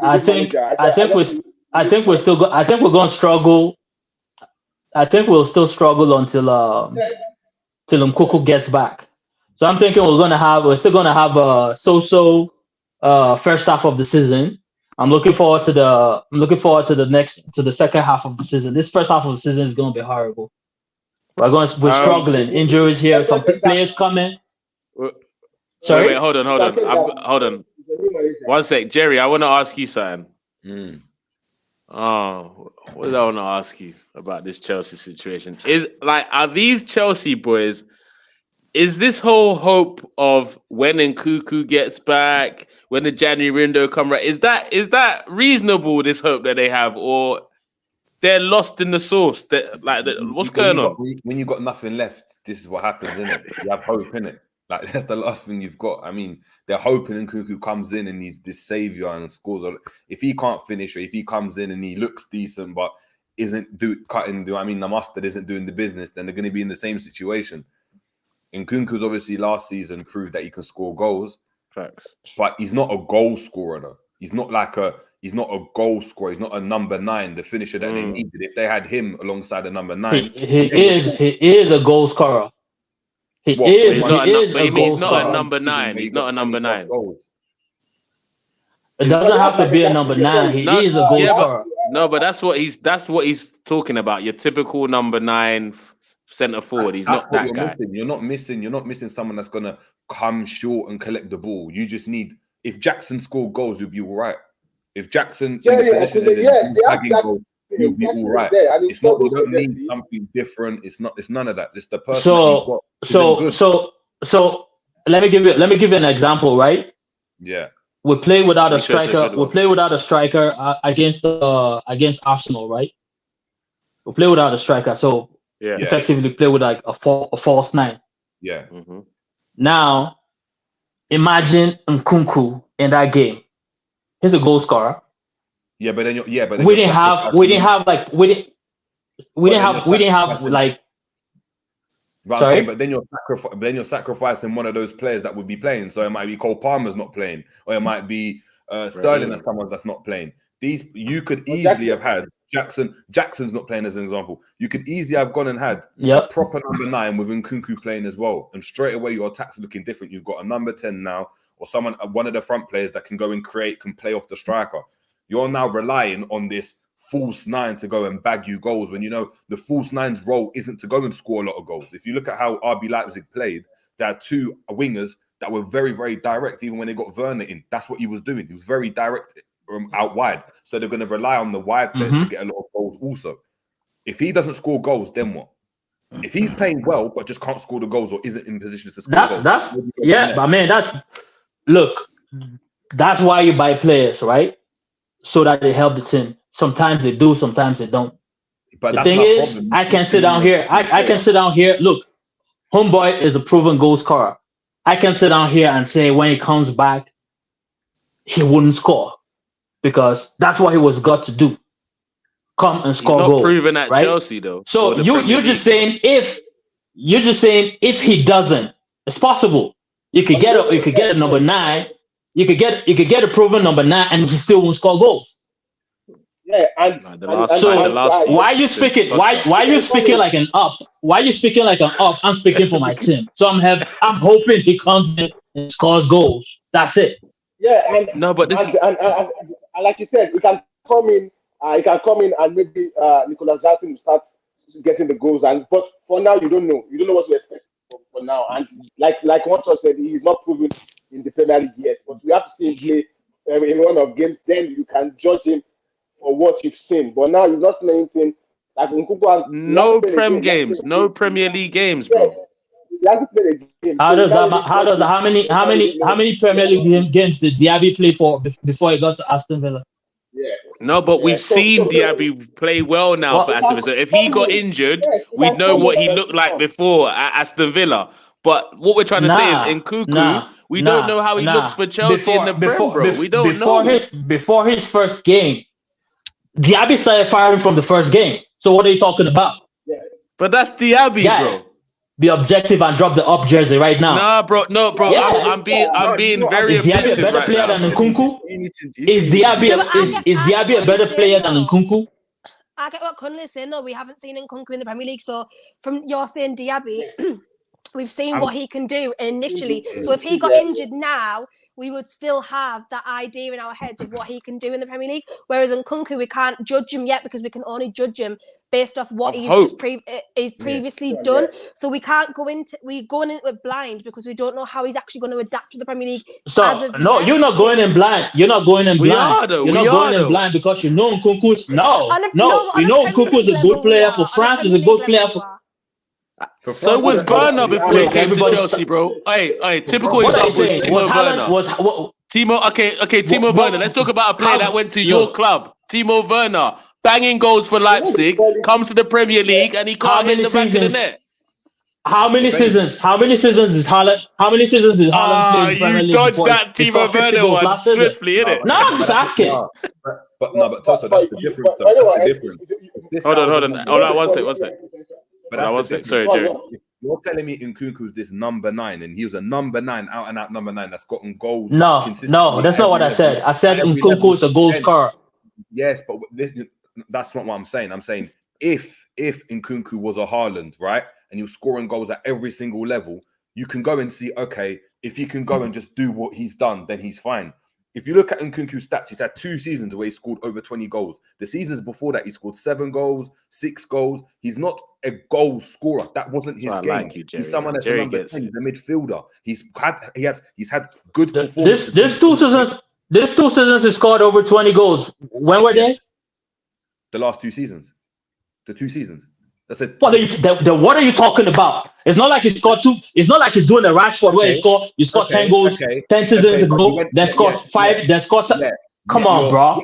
I think we're going to struggle. I think we'll still struggle until Mkuku gets back. So I'm thinking we're still gonna have a so-so first half of the season, I'm looking forward to the second half of the season. This first half of the season is going to be horrible. We're struggling. Injuries here. Some players coming. Sorry. Wait, hold on. Hold on. 1 sec, Jerry. I want to ask you something. Oh, what did I want to ask you about this Chelsea situation? Are these Chelsea boys? Is this whole hope of when Nkunku gets back, when the January window comes right? Is that reasonable? This hope that they have, or they're lost in the sauce? What's going on? When you got nothing left, this is what happens, isn't it? You have hope, innit? Like that's the last thing you've got. I mean, they're hoping Nkunku comes in and he's this savior and scores. If he can't finish, or if he comes in and he looks decent but the mustard isn't doing the business, then they're going to be in the same situation. Nkunku's obviously last season proved that he can score goals. Facts. But he's not a goal scorer though. He's not a goal scorer. He's not a number 9, the finisher that they needed. If they had him alongside the number 9, he is a goal scorer. He's not a number 9. He's not a number 9. It doesn't have to be a number 9. He is a goal scorer. No, but that's what he's talking about. Your typical number 9 centre forward. He's not that guy. You're not missing someone that's gonna come short and collect the ball. You just need, if Jackson scored goals, you'll be all right. If Jackson you'll be all right. It's not, you don't need something different. It's none of that. It's the person that you've got. So let me give you an example, right? Yeah. We play without a striker. We play without a striker against Arsenal, right? We play without a striker, so effectively play with like a false 9. Yeah. Mm-hmm. Now, imagine Nkunku in that game. He's a goal scorer. Yeah, but then we didn't have like. But I'm saying, but then you're sacrificing one of those players that would be playing. So it might be Cole Palmer's not playing, or it might be Sterling as someone that's not playing. You could easily have had Jackson. Jackson's not playing as an example. You could easily have gone and had a proper number 9 with Nkunku playing as well, and straight away your attack's looking different. You've got a number 10 now, or one of the front players that can go and can play off the striker. You're now relying on this false 9 to go and bag you goals when you know the false 9's role isn't to go and score a lot of goals. If you look at how RB Leipzig played, there are 2 wingers that were very, very direct. Even when they got Werner in, that's what he was doing. He was very direct out wide. So they're going to rely on the wide players to get a lot of goals also. If he doesn't score goals, then what? If he's playing well but just can't score the goals or isn't in position to score goals, that's why you buy players, right? So that they help the team. Sometimes they do, sometimes they don't. But the thing is, problem. I can sit down here. I can sit down here. Look, homeboy is a proven goal scorer. I can sit down here and say when he comes back, he wouldn't score because that's what he was got to do. Come and score goals. He's not proven at right? Chelsea though. So you're just saying if he doesn't, it's possible. You could get a number 9. You could get a proven number 9 and he still won't score goals. Yeah, why are you speaking? Why are you speaking like an up? Why are you speaking like an up? I'm speaking for my team, so I'm hoping he comes in and scores goals. That's it. Yeah, and like you said, he can come in. He can come in and maybe Nicolas Jackson will start getting the goals. But for now, you don't know. You don't know what to expect for now. And like what you said, he's not proven in the Premier League yet. But we have to see him play in one of games. Then you can judge him for what you've seen, but now you've not seen anything. Like no Prem games, no Premier League games, bro. How many Premier League games did Diaby play for before he got to Aston Villa? Yeah. No, but we've seen Diaby play well now for Aston Villa. So if he got injured, we'd know what he looked like before at Aston Villa. But what we're trying to say is in Nkunku, we don't know how he looks for Chelsea in the Prem, bro. We don't know. Before his first game, Diaby started firing from the first game. So what are you talking about? Yeah. But that's Diaby, bro. Be objective and drop the up jersey right now. Nah, bro. No, bro. Yeah. I'm being very objective. Is Diaby a better player than Nkunku? Is Diaby a better player than Nkunku? I get what Kunle's saying though. We haven't seen Nkunku in the Premier League. So from you're saying Diaby We've seen what he can do initially. So if he got injured now, we would still have that idea in our heads of what he can do in the Premier League. Whereas in Nkunku, we can't judge him yet because we can only judge him based off what he's previously done. So we can't go into going into it blind because we don't know how he's actually going to adapt to the Premier League. So no, you're not going in blind. You're not going in blind. You're not going in blind because you know Nkunku's Nkunku is a good player for France. Is a good player for. So was Werner before he came to Chelsea, bro. Hey, typical example is Timo Werner. Timo Werner. Let's talk about a player that went to your club. Timo Werner, banging goals for Leipzig, comes to the Premier League and he can't hit the back of the net. How many seasons is Haaland? How many seasons is Haaland playing in Premier League? You dodged that Timo Werner one swiftly, innit? No, I'm just asking. But Tosso, that's the difference. That's the difference. Hold on. One sec. But that's one sec. Sorry, Jerry. You're telling me Nkunku's this number 9, and he was a number 9, out and out number 9 that's gotten goals. No, that's not what I said. I said Nkunku's a goal scorer. Yes, but that's not what I'm saying. I'm saying if Nkunku was a Haaland, right, and you're scoring goals at every single level, you can go and see, okay, if he can go and just do what he's done, then he's fine. If you look at Nkunku's stats, he's had 2 seasons where he scored over 20 goals. The seasons before that, he scored 7 goals, 6 goals. He's not a goal scorer. That wasn't his game. He's someone that's a number 10. He's a midfielder. He's had good performances. This 2 seasons he scored over 20 goals. When were they? The last 2 seasons. The 2 seasons. That's it. What are you talking about? It's not like he scored 2. It's not like he's doing a Rashford where you scored 10 goals 10 seasons ago. Then scored 5. Then scored. Come on, bro.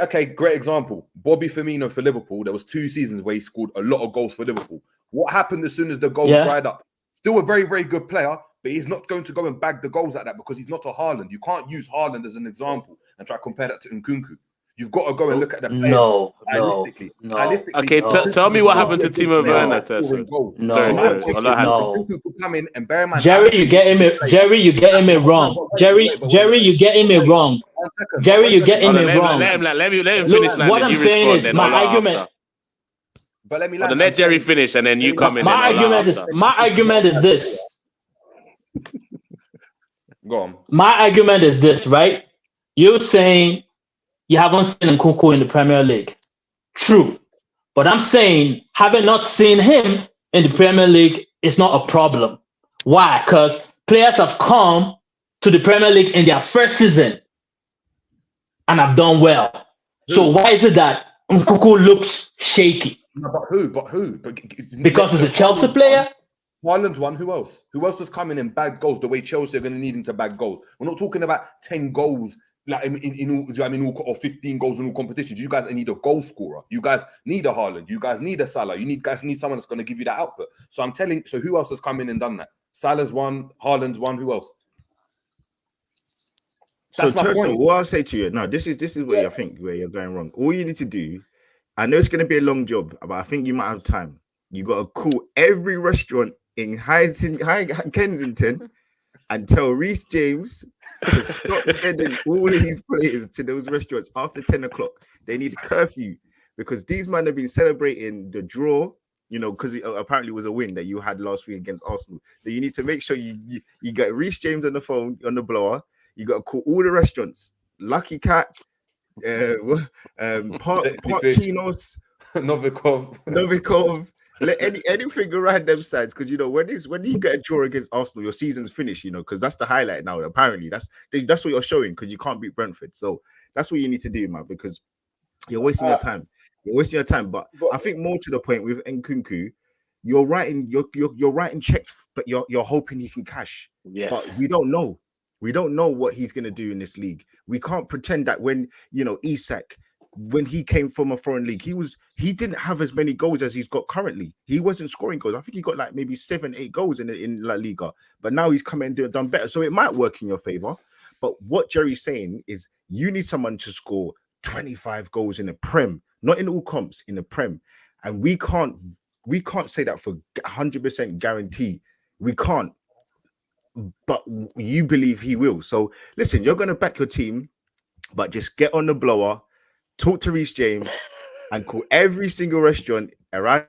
Okay. Great example. Bobby Firmino for Liverpool. There was 2 seasons where he scored a lot of goals for Liverpool. What happened as soon as the goals dried up? Still a very, very good player, but he's not going to go and bag the goals like that because he's not a Haaland. You can't use Haaland as an example and try to compare that to Nkunku. You've got to go and look at the players stylistically. Okay, tell me what happened to Timo Werner. Nkunku could come in and bear in mind. Jerry, you're getting me wrong. Jerry, you're getting me wrong. Jerry, you're getting me wrong. Let him finish. What I'm saying is my argument. But let Jerry finish and then you come in. My argument is this. Go on. My argument is this, right? You're saying you haven't seen Nkunku in the Premier League. True. But I'm saying having not seen him in the Premier League is not a problem. Why? Because players have come to the Premier League in their first season and have done well. So why is it that Nkunku looks shaky? No, but who? Because he's a Chelsea player? Haaland won. Who else? Who else was coming in bag goals the way Chelsea are going to need him to bag goals? We're not talking about 10 goals like in all, or 15 goals in all competitions. You guys need a goal scorer. You guys need a Haaland. You guys need a Salah. You guys need someone that's going to give you that output. So who else has come in and done that? Salah's one, Haaland's one. Who else? That's my point. What I'll say to you, no, this is where I think where you're going wrong. All you need to do, I know it's going to be a long job, but I think you might have time. You got to call every restaurant in Kensington and tell Reece James to stop sending all of his players to those restaurants after 10 o'clock. They need a curfew because these men have been celebrating the draw, because it apparently was a win that you had last week against Arsenal. So you need to make sure you get Reece James on the phone, on the blower. You got to call all the restaurants. Lucky Cat, Partinos, Novikov. Let anything around them sides, because when you get a draw against Arsenal, your season's finished. Because that's the highlight now. Apparently, that's what you're showing because you can't beat Brentford. So that's what you need to do, man. Because you're wasting your time. You're wasting your time. But I think more to the point with Nkunku, you're writing checks, but you're hoping he can cash. Yes. But we don't know. We don't know what he's going to do in this league. We can't pretend that when Isak, when he came from a foreign league, he didn't have as many goals as he's got currently. He wasn't scoring goals. I think he got like maybe 7-8 goals in La Liga, but now he's come and done better. So it might work in your favor. But what Jerry's saying is you need someone to score 25 goals in the Prem, not in all comps, in the Prem. And we can't say that for 100% guarantee. We can't. But you believe he will. So listen, you're going to back your team, but just get on the blower, talk to Reece James, and call every single restaurant around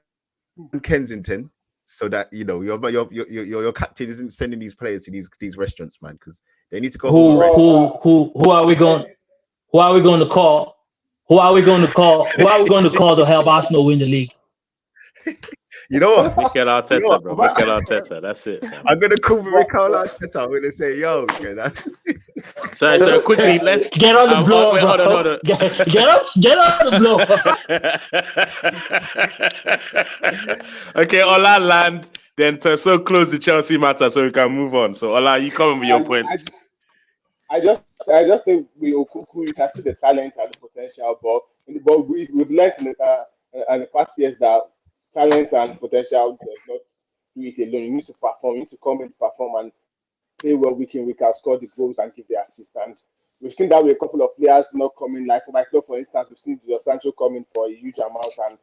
Kensington so that your captain isn't sending these players to these restaurants, man, because they need to go home and rest. Who are we going? Who are we going to call? Who are we going to call? Who are we going to call to help Arsenal win the league? You know what? Mikel Arteta, bro. Mikel Arteta. That's it. I'm gonna call Mikel Arteta. I'm gonna say, yo, So quickly, let's get on the blower. Wait, hold on. Get on the blower. Okay, Ola land. Then so close the Chelsea matter, so we can move on. So Ola, you come with your point. I just think you can see the talent and the potential, but we've learned in the past years that talent and potential does not do it alone. You need to perform. You need to come and perform and play well week in, week out, score the goals and give the assistance. We've seen that with a couple of players not coming. Like for my club, for instance, we've seen Dos Sancho coming for a huge amount and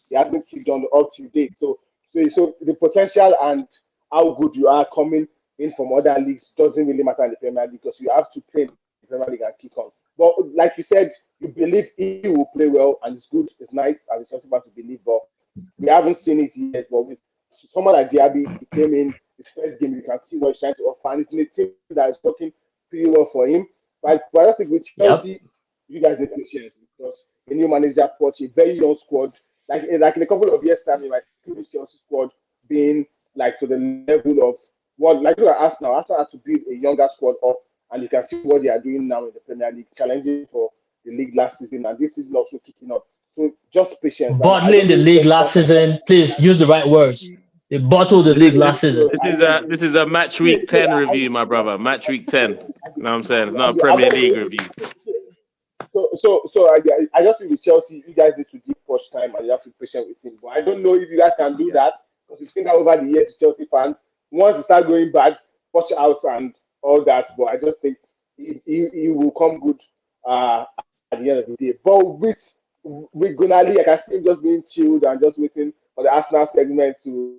he hasn't kicked on up to date. So the potential and how good you are coming in from other leagues doesn't really matter in the Premier League because you have to play in the Premier League and kick on. But like you said, you believe he will play well and it's good, it's nice as it's possible to believe, but we haven't seen it yet. But with someone like Diaby, he came in his first game, you can see what he's trying to offer, and it's in a team that is working pretty well for him. But I don't think with Chelsea, you guys need patience because a new manager brought a very young squad. Like in a couple of years' time, you might see this Chelsea squad being like to the level of what, like look at Arsenal. Arsenal had to build a younger squad up, and you can see what they are doing now in the Premier League, challenging for the league last season, and this season also kicking up. So just patience. Bottling the league last season. Please use the right words. They bottled the league last season. This is a match week 10 review, my brother. Match week 10. You know what I'm saying? It's not a Premier League review. So I just feel with Chelsea, you guys need to give push time and you have to be patient with him. But I don't know if you guys can do that because we've seen that over the years with Chelsea fans. Once you start going bad, watch out and all that. But I just think he will come good at the end of the day. But with Gunali, I can see him just being chilled and just waiting for the Arsenal segment to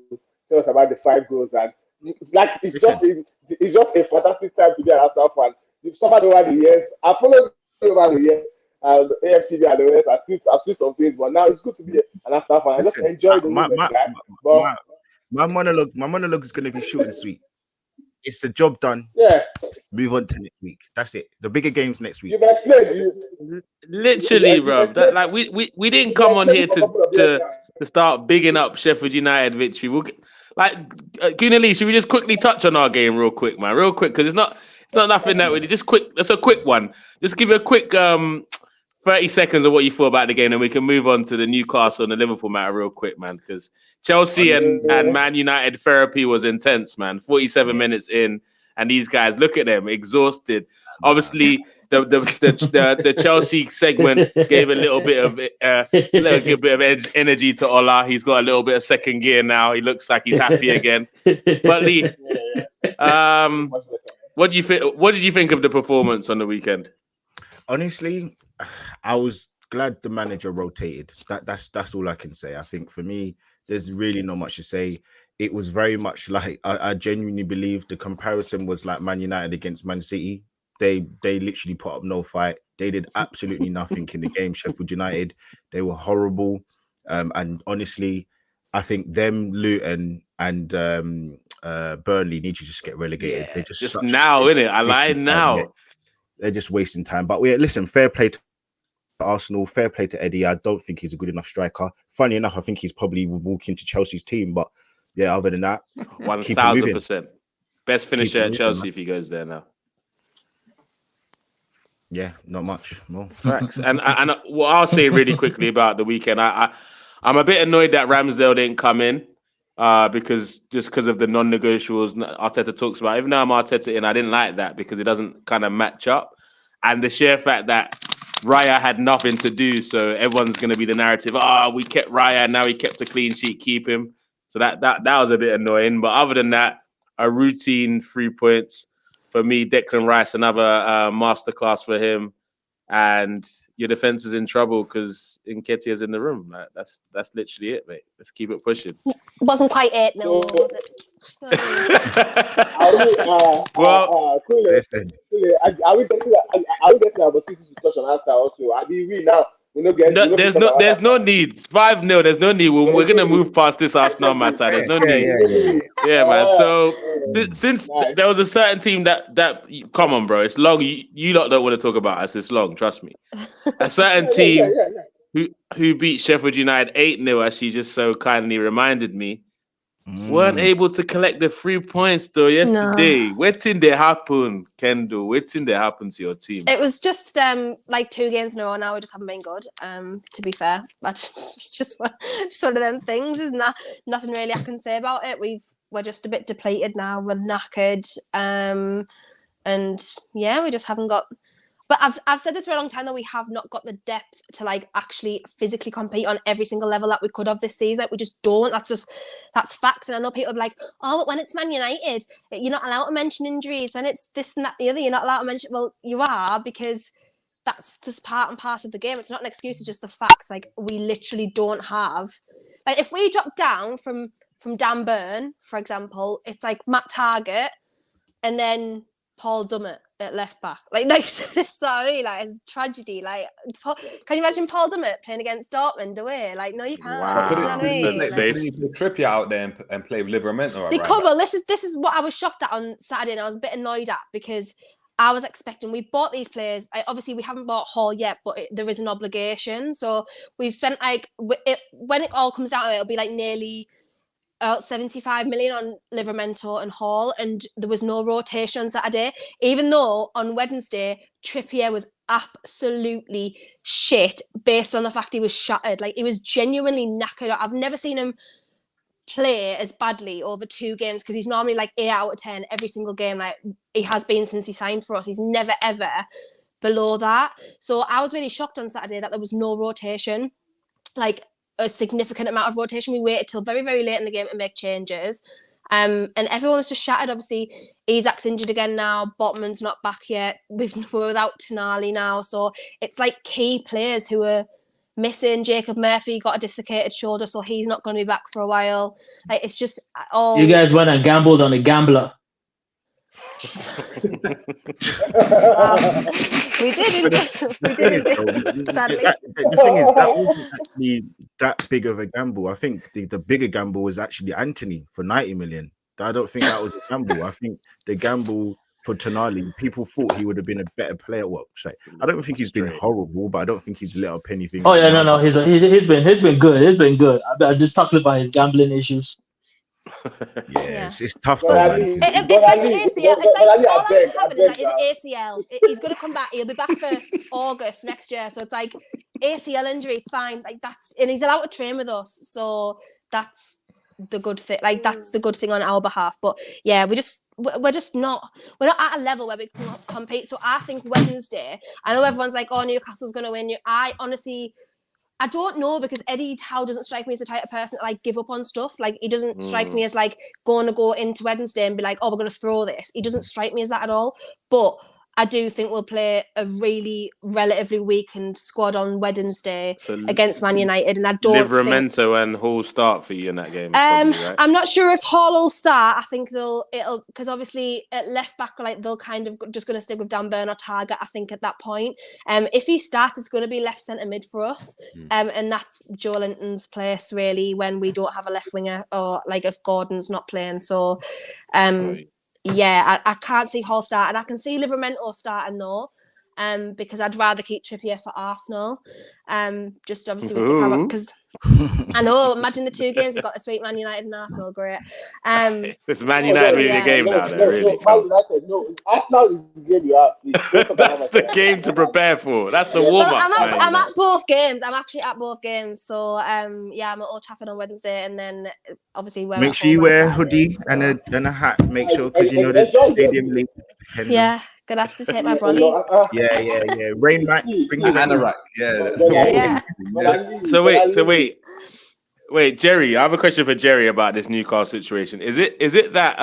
tell us about the 5 goals. And it's just a fantastic time to be an Arsenal fan. You've suffered over the years. I followed over the years. AFTV and the rest. I've seen some things, but now it's good to be an Arsenal fan. I just enjoy the moment. My monologue is going to be short and sweet. It's the job done. Yeah. Move on to next week. That's it. The bigger games next week. Literally, bro. That like we didn't come on here to start bigging up Sheffield United victory. Gunali, should we just quickly touch on our game real quick, man? Real quick, because it's not nothing that really. Just quick. That's a quick one. Just give me a quick 30 seconds of what you thought about the game, and we can move on to the Newcastle and the Liverpool matter real quick, man. Because Chelsea and Man United therapy was intense, man. 47 minutes in, and these guys, look at them, exhausted. Obviously, the Chelsea segment gave a little bit of energy to Ola. He's got a little bit of second gear now. He looks like he's happy again. But Lee, what did you think of the performance on the weekend? Honestly, I was glad the manager rotated. That's all I can say. I think for me, there's really not much to say. It was very much like I genuinely believe the comparison was like Man United against Man City. They literally put up no fight. They did absolutely nothing in the game. Sheffield United, they were horrible. And honestly, I think them, Luton, and Burnley need to just get relegated. Yeah, They're just now, innit? I lie now. They're just wasting time. But listen, fair play to Arsenal, fair play to Eddie. I don't think he's a good enough striker. Funny enough, I think he's probably walking to Chelsea's team. But yeah, other than that, 1000%. Best finisher at Chelsea if he goes there now. Yeah, not much more. Facts. And what I'll say really quickly about the weekend, I'm a bit annoyed that Ramsdale didn't come in because of the non-negotiables Arteta talks about. Even though I'm Arteta in, I didn't like that because it doesn't kind of match up. And the sheer fact that Raya had nothing to do, so everyone's going to be the narrative. We kept Raya, now he kept a clean sheet, keep him. So that was a bit annoying. But other than that, a routine 3 points. For me, Declan Rice, another masterclass for him. And your defense is in trouble because Nketiah's in the room. Like, that's literally it, mate. Let's keep it pushing. Wasn't quite 8-0, was it? Are we getting a opportunity to discuss on Arsenal also? I mean, we now There's no needs. 5-0. There's no need. We're gonna move past this Arsenal matter. There's no need. Yeah, man. So since there was a certain team that come on, bro, it's long. You lot don't want to talk about us. It's long. Trust me. A certain team who beat Sheffield United 8-0, as she just so kindly reminded me, weren't able to collect the 3 points though yesterday. What did they happen, Kendall? What did they happen to your team? It was just like 2 games in a row now. We just haven't been good. To be fair, that's just one of them things, isn't that? Nothing really I can say about it. We're just a bit depleted now. We're knackered, and yeah, we just haven't got. But I've said this for a long time that we have not got the depth to like actually physically compete on every single level that we could have this season. Like, we just don't. That's facts. And I know people are like, oh, but when it's Man United, you're not allowed to mention injuries. When it's this and that, the other, you're not allowed to mention. Well, you are, because that's just part and parcel of the game. It's not an excuse. It's just the facts. Like, we literally don't have. Like, if we drop down from Dan Burn, for example, it's like Matt Target and then Paul Dummett at left back. Like, this sorry, like, it's a tragedy. Like, can you imagine Paul Dummett playing against Dortmund away? Like, no, you can't. Wow. Do you know what I mean? They put Trippier out there and play with Livramento. They cover. This is what I was shocked at on Saturday, and I was a bit annoyed at, because I was expecting, we bought these players. Obviously, we haven't bought Hall yet, but there is an obligation. So we've spent like, when it all comes down to it, it'll be like nearly 75 million on Livramento and Hall, and there was no rotation on Saturday, even though on Wednesday Trippier was absolutely shit based on the fact he was shattered. Like, he was genuinely knackered. I've never seen him play as badly over 2 games, because he's normally like 8 out of 10 every single game. Like, he has been since he signed for us. He's never ever below that. So I was really shocked on Saturday that there was no rotation, like a significant amount of rotation. We waited till very, very late in the game to make changes. And everyone was just shattered. Obviously, Isak's injured again now. Botman's not back yet. We're without Tonali now. So it's like key players who are missing. Jacob Murphy got a dislocated shoulder, so he's not going to be back for a while. Like, it's just all... You guys went and gambled on a gambler. We did. Sadly, the thing is, that wasn't actually that big of a gamble. I think the bigger gamble was actually Anthony for 90 million. I don't think that was a gamble. I think the gamble for Tonali, people thought he would have been a better player. Well, I don't think he's been horrible, but I don't think he's let up anything. Oh yeah, no, he's been good. He's been good. I just talked about his gambling issues. It's tough though, man. It's like ACL. It's like all that happened is like his ACL. He's gonna come back. He'll be back for August next year. So it's like ACL injury. It's fine. Like, and he's allowed to train with us. So that's the good thing. Like, that's the good thing on our behalf. But yeah, we're not at a level where we can compete. So I think Wednesday, I know everyone's like, oh, Newcastle's gonna win. I honestly, I don't know, because Eddie Howe doesn't strike me as the type of person to like give up on stuff. Like, he doesn't strike me as like going to go into Wednesday and be like, oh, we're going to throw this. He doesn't strike me as that at all. But I do think we'll play a really relatively weakened squad on Wednesday against Man United, and I don't think Livramento and Hall start for you in that game. Probably, right? I'm not sure if Hall will start. I think it'll because obviously at left back, like, they'll kind of just going to stick with Dan Burn or Target, I think, at that point. If he starts, it's going to be left centre mid for us, and that's Joe Linton's place really when we don't have a left winger, or like if Gordon's not playing. So yeah, I can't see Hall starting. I can see Livramento starting though, because I'd rather keep Trippier for Arsenal. Just obviously with the character, because I know. Imagine the 2 games we've got this week: Man United and Arsenal. Great. It's Man United winning the game now. Really, Arsenal is the game you have. That's the game to prepare for. That's the warm up. I'm at both games. I'm actually at both games. So yeah, I'm at Old Trafford on Wednesday, and then obviously make sure you wear a hoodie and a hat. Make sure, because you know the stadium link. Yeah. Gonna have to take my brolly. Yeah. Rain back. Bring your anorak. Yeah. So wait, Jerry. I have a question for Jerry about this Newcastle situation. Is it that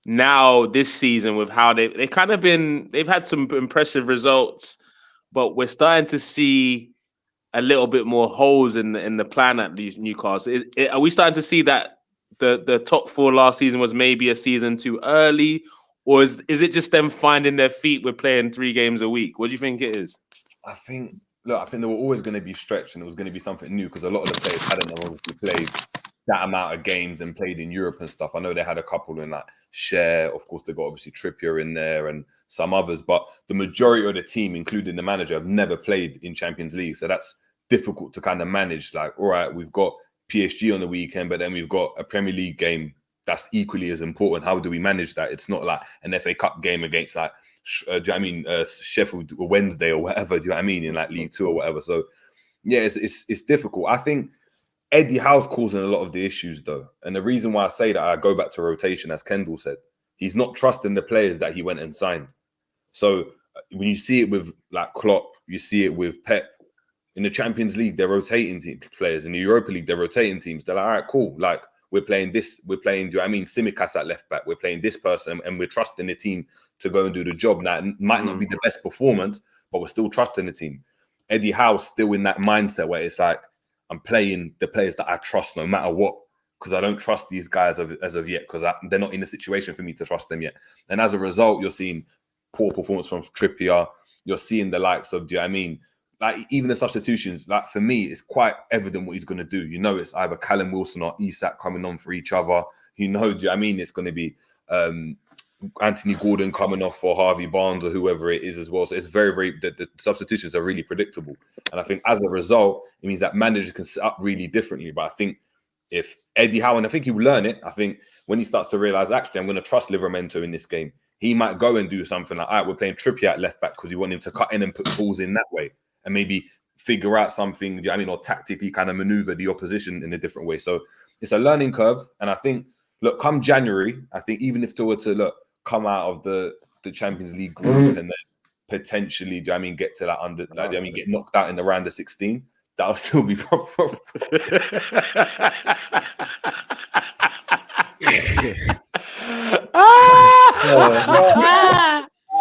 now this season, with how they've kind of they've had some impressive results, but we're starting to see a little bit more holes in the plan at Newcastle? Are we starting to see that the top 4 last season was maybe a season too early? Or is it just them finding their feet with playing 3 games a week? What do you think it is? I think look, I think they were always going to be stretched, and it was going to be something new because a lot of the players hadn't obviously played that amount of games and played in Europe and stuff. I know they had a couple in like Share, of course they got obviously Trippier in there and some others, but the majority of the team, including the manager, have never played in Champions League. So that's difficult to kind of manage. Like, all right, we've got PSG on the weekend, but then we've got a Premier League game that's equally as important. How do we manage that? It's not like an FA Cup game against like, do you know what I mean, Sheffield Wednesday or whatever, do you know what I mean, in like League Two or whatever. So yeah, it's difficult. I think Eddie Howe's causing a lot of the issues though. And the reason why I say that, I go back to rotation, as Kendall said. He's not trusting the players that he went and signed. So when you see it with like Klopp, you see it with Pep. In the Champions League, they're rotating players. In the Europa League, they're rotating teams. They're like, all right, cool. Like, we're playing this. We're playing, do you know what I mean, Tsimikas at left back. We're playing this person, and we're trusting the team to go and do the job. Now, it might not be the best performance, but we're still trusting the team. Eddie Howe's still in that mindset where it's like, I'm playing the players that I trust no matter what, because I don't trust these guys as of yet, because they're not in a situation for me to trust them yet. And as a result, you're seeing poor performance from Trippier. You're seeing the likes of, do you know what I mean? Like, even the substitutions, like, for me, it's quite evident what he's going to do. You know, it's either Callum Wilson or Isak coming on for each other. You know, do you know what I mean? It's going to be Anthony Gordon coming off for Harvey Barnes or whoever it is as well. So it's very, very, the substitutions are really predictable. And I think as a result, it means that managers can set up really differently. But I think if Eddie Howe, and I think he will learn it, I think when he starts to realize, actually, I'm going to trust Livramento in this game, he might go and do something like, all right, we're playing Trippier at left back because we want him to cut in and put balls in that way. And maybe figure out something, you know what I mean, or tactically kind of maneuver the opposition in a different way. So it's a learning curve. And I think, look, come January, I think even if they were to come out of the Champions League group and then potentially, do you know what I mean, get to that under, like, do you know what I mean, get knocked out in the round of 16, that'll still be proper.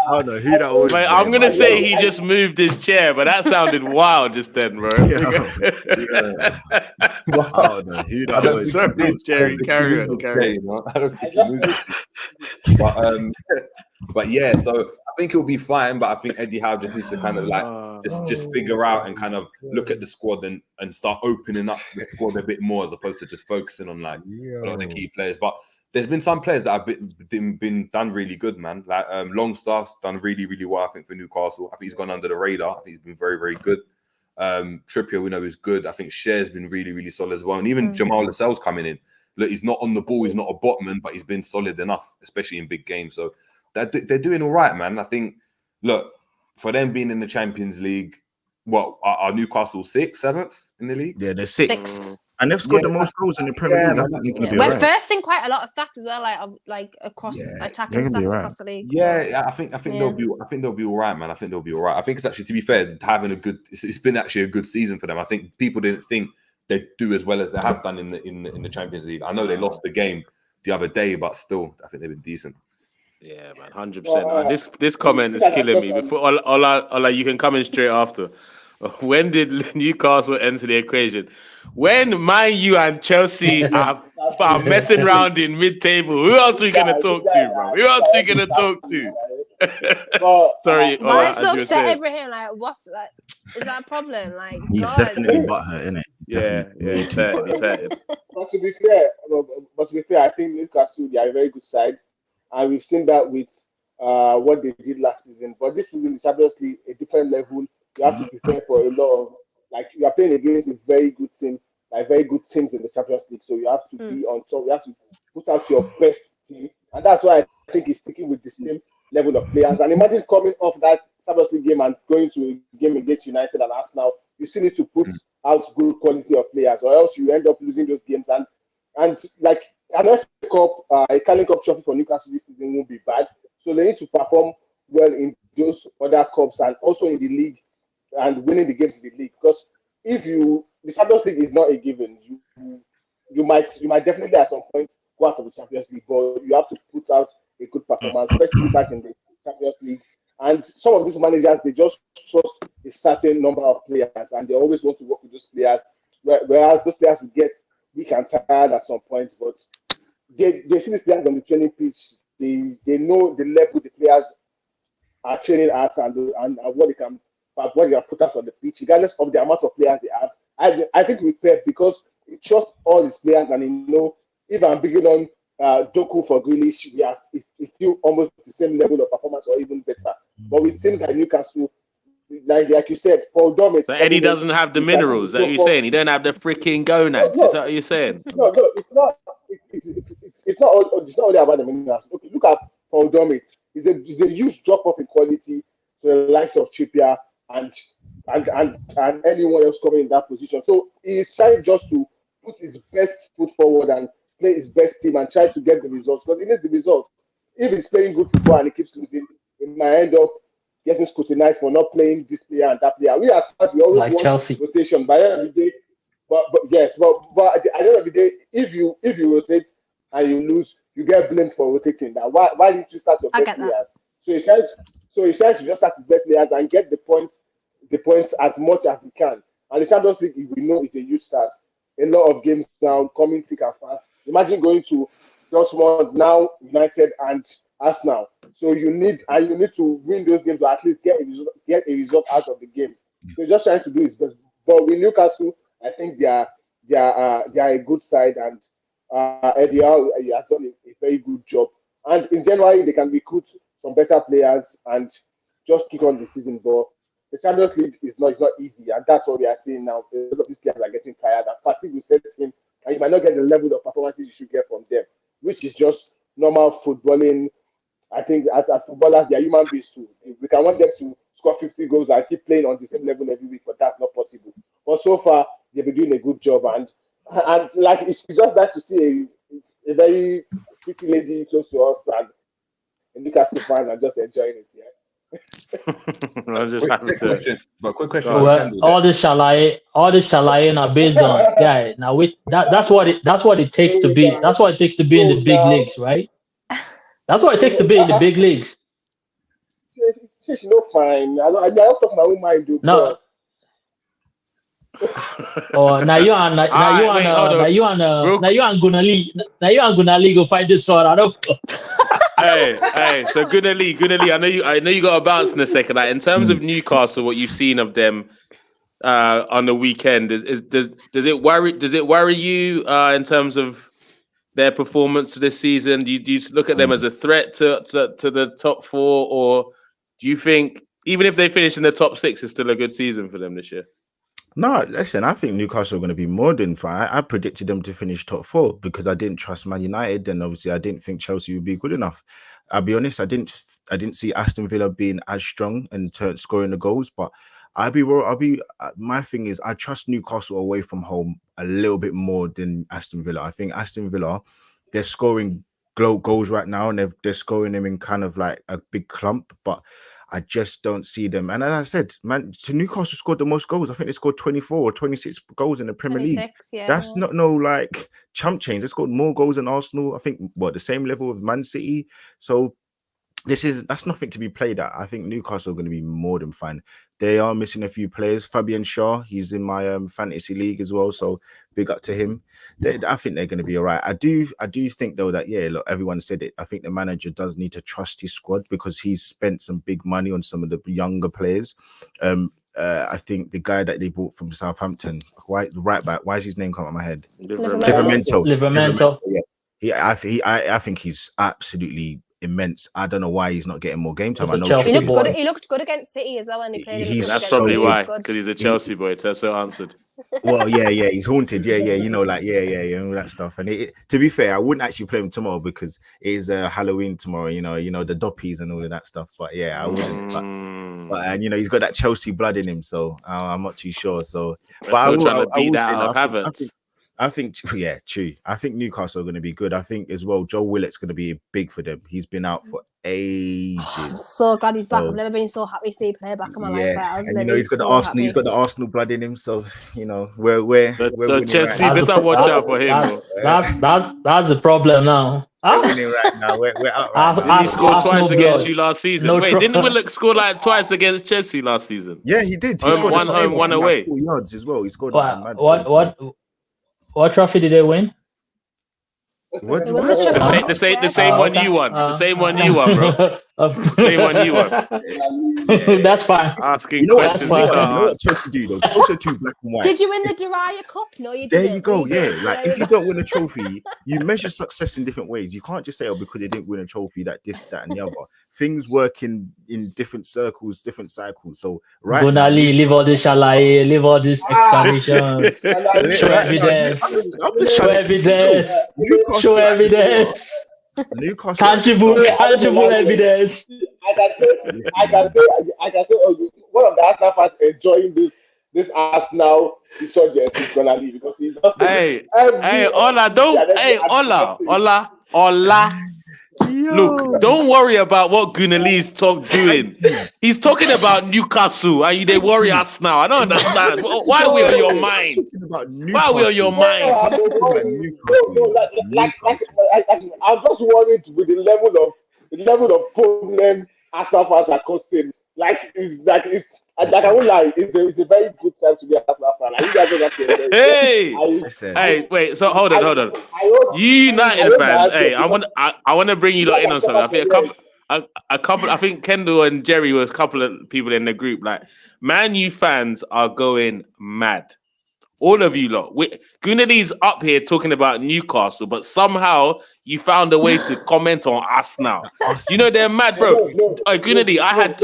I don't know who that was. Mate, I'm gonna say he just moved his chair, but that sounded wild just then, bro. I don't know who that was. Sorry, Jerry, carry on. I don't think he moved it. But yeah, so I think he'll be fine. But I think Eddie Howe just needs to kind of like just figure out and kind of look at the squad and start opening up the squad a bit more, as opposed to just focusing on like a lot of the key players. But there's been some players that have been done really good, man. Like Longstaff's done really, really well, I think, for Newcastle. I think he's gone under the radar. I think he's been very, very good. Trippier, we know, is good. I think Cher's been really, really solid as well. And even Jamal Lascelles coming in. Look, he's not on the ball. He's not a botman, but he's been solid enough, especially in big games. So they're doing all right, man. I think, look, for them being in the Champions League, what, are Newcastle 6th, 7th in the league? Yeah, they're 6th. And they've scored the most goals in the Premier League. We're first in quite a lot of stats as well, like across attacking stats across the league. Yeah, I think they'll be. I think they'll be all right, man. I think they'll be all right. I think it's actually, to be fair, having a good. It's been actually a good season for them. I think people didn't think they'd do as well as they have done in the Champions League. I know they lost the game the other day, but still, I think they've been decent. Yeah, man, 100%. This comment is killing me. Before Ola, you can come in straight after. When did Newcastle enter the equation? When Man U and Chelsea are messing around in mid-table, who else are we going to talk to, bro? Who else are we going to talk to? Sorry. Why is so upset, Ibrahim? Like, what's that? Is that a problem? Like, he's definitely butthurt, isn't it? Yeah, he's hurt. But to be fair, I think Newcastle, they are a very good side. And we've seen that with what they did last season. But this season is obviously a different level. You have to prepare for a lot of, like, you are playing against a very good team, like very good teams in the Champions League. So you have to be on top. You have to put out your best team. And that's why I think he's sticking with the same level of players. And imagine coming off that Champions League game and going to a game against United and Arsenal, you still need to put out good quality of players, or else you end up losing those games. And like, an FA Cup, a Carling Cup trophy for Newcastle this season won't be bad. So they need to perform well in those other cups and also in the league, and winning the games in the league. Because if the Champions League is not a given, you might definitely at some point go out for the Champions League, but you have to put out a good performance, especially back in the Champions League. And some of these managers, they just trust a certain number of players, and they always want to work with those players, whereas those players will get weak and tired at some point. But they see these players on the training pitch. They know the level the players are training at and what they can about what they have put out on the pitch, regardless of the amount of players they have. I think with Pep, because he trusts all his players, and if I'm bringing on Doku for Grealish, it's still almost the same level of performance or even better. But with teams like Newcastle, like you said, Paul Dormant. So Eddie doesn't have the minerals. Is that what you're saying? He don't have the freaking gonads. No, is that what you're saying? No, it's not. It's not only about the minerals. Okay, look at Paul Dormant. It's a huge drop off in quality to the likes of Trippier and anyone else coming in that position. So he's trying just to put his best foot forward and play his best team and try to get the results, because he needs the results. If he's playing good football and he keeps losing, he might end up getting scrutinized for not playing this player and that player. We always like want Chelsea rotation. By the end of the day, but at the end of the day, if you rotate and you lose, you get blamed for rotating. Now, why didn't you start your best players? So he's trying to just start his best players and get the points as much as he can. And the Champions League, we know, is a huge task. A lot of games now coming thick and fast. Imagine going to Dortmund, now United and Arsenal. So you need to win those games, or at least get a result out of the games. So he's just trying to do his best. But with Newcastle, I think they are a good side, and Eddie Howe has done a very good job. And in January, they can recruit some better players and just kick on the season. But the Champions League is not easy, and that's what we are seeing now. A lot of these players are getting tired, and fatigue will set in, and you might not get the level of performances you should get from them, which is just normal footballing. I think as footballers, they are human beings too. We can want them to score 50 goals and keep playing on the same level every week, but that's not possible. But so far, they've been doing a good job, and like it's just nice to see a very pretty lady close to us and a Newcastle fan and just enjoying it. Yeah. I'm just happy to. Quick question. Well, all the shalaye are based on Now, that's what it takes to be. That's what it takes to be in the big leagues, right? That's what it takes to be in the big leagues. She's no fine. I don't talk my own mind. No. Oh, now you and Gunali go find this one. I don't. Hey, so Gunali, I know you got a bounce in a second. Like, in terms of Newcastle, what you've seen of them on the weekend, does it worry you in terms of their performance this season? Do you look at them as a threat to the top four, or do you think even if they finish in the top six, it's still a good season for them this year? No, listen, I think Newcastle are going to be more than fine. I predicted them to finish top four because I didn't trust Man United, and obviously I didn't think Chelsea would be good enough. I'll be honest, I didn't see Aston Villa being as strong and scoring the goals, but my thing is I trust Newcastle away from home a little bit more than Aston Villa. I think Aston Villa, they're scoring goals right now, and they're scoring them in kind of like a big clump, but I just don't see them. And as I said, man, Newcastle scored the most goals. I think they scored 24 or 26 goals in the Premier League. Yeah, that's not no like chump change. They scored more goals than Arsenal. I think the same level of Man City. So that's nothing to be played at. I think Newcastle are going to be more than fine. They are missing a few players. Fabian Shaw, he's in my fantasy league as well, so big up to him. I think they're going to be all right. I do think though that look, everyone said it. I think the manager does need to trust his squad because he's spent some big money on some of the younger players. I think the guy that they bought from Southampton, the right back, why is his name come out of my head? Livramento. Yeah, I think he's absolutely immense. I don't know why he's not getting more game time. He looked good against City as well when he played. That's probably why, because he's a Chelsea boy. So answered. Well, he's haunted. All that stuff. And to be fair, I wouldn't actually play him tomorrow because it is Halloween tomorrow. The doppies and all of that stuff. But I wouldn't. But he's got that Chelsea blood in him, so I'm not too sure. So, but I will trying to beat that out of Havertz. I think, true. I think Newcastle are going to be good. I think as well, Joe Willock's going to be big for them. He's been out for ages. I'm so glad he's back. I've never been so happy to see him play back in my life. And he's got the Arsenal. He's got the Arsenal blood in him. So we're Chelsea better watch out for him. That's the problem now. We're winning right now. We're out. Right he scored twice against you last season. Didn't Willock score like twice against Chelsea last season? Yeah, he did. He scored one home, one away. 4 yards as well. He scored. What trophy did they win? What? The same one you won. The same one you won, bro. Same one you want. That's fine. Asking questions. You know what Chelsea do though? Chelsea too black and white. Did you win the Dariah Cup? No, you There didn't. you go. You Yeah, didn't. like if you don't win a trophy, you measure success in different ways. You can't just say, "Oh, because they didn't win a trophy, that this, that, and the other." Things work in different circles, different cycles. So right now, Bonali, leave all this shalaye, leave all these explanations. Show evidence. Show evidence. Show evidence. Newcastle. Tangible evidence. I can say, one of the Arsenal fans enjoying this Arsenal insurgency is gonna leave because he's just Ola. Look, don't worry about what Gunali's doing. He's talking about Newcastle and they worry us now. I don't understand. Why are we on your mind? Why are we on your mind? I'm just worried with the level of problem Arsenal fans are causing. I won't lie, it's a very good time to be an Arsenal fan. Like, you guys don't have to Hey, wait. So hold on. You United fans. Hey, I want to bring you lot in on something. I think a couple. I think Kendall and Jerry was a couple of people in the group. Like, Man U fans are going mad. All of you lot. Gunali's up here talking about Newcastle, but somehow you found a way to comment on us now. You know they're mad, bro. Gunali, I had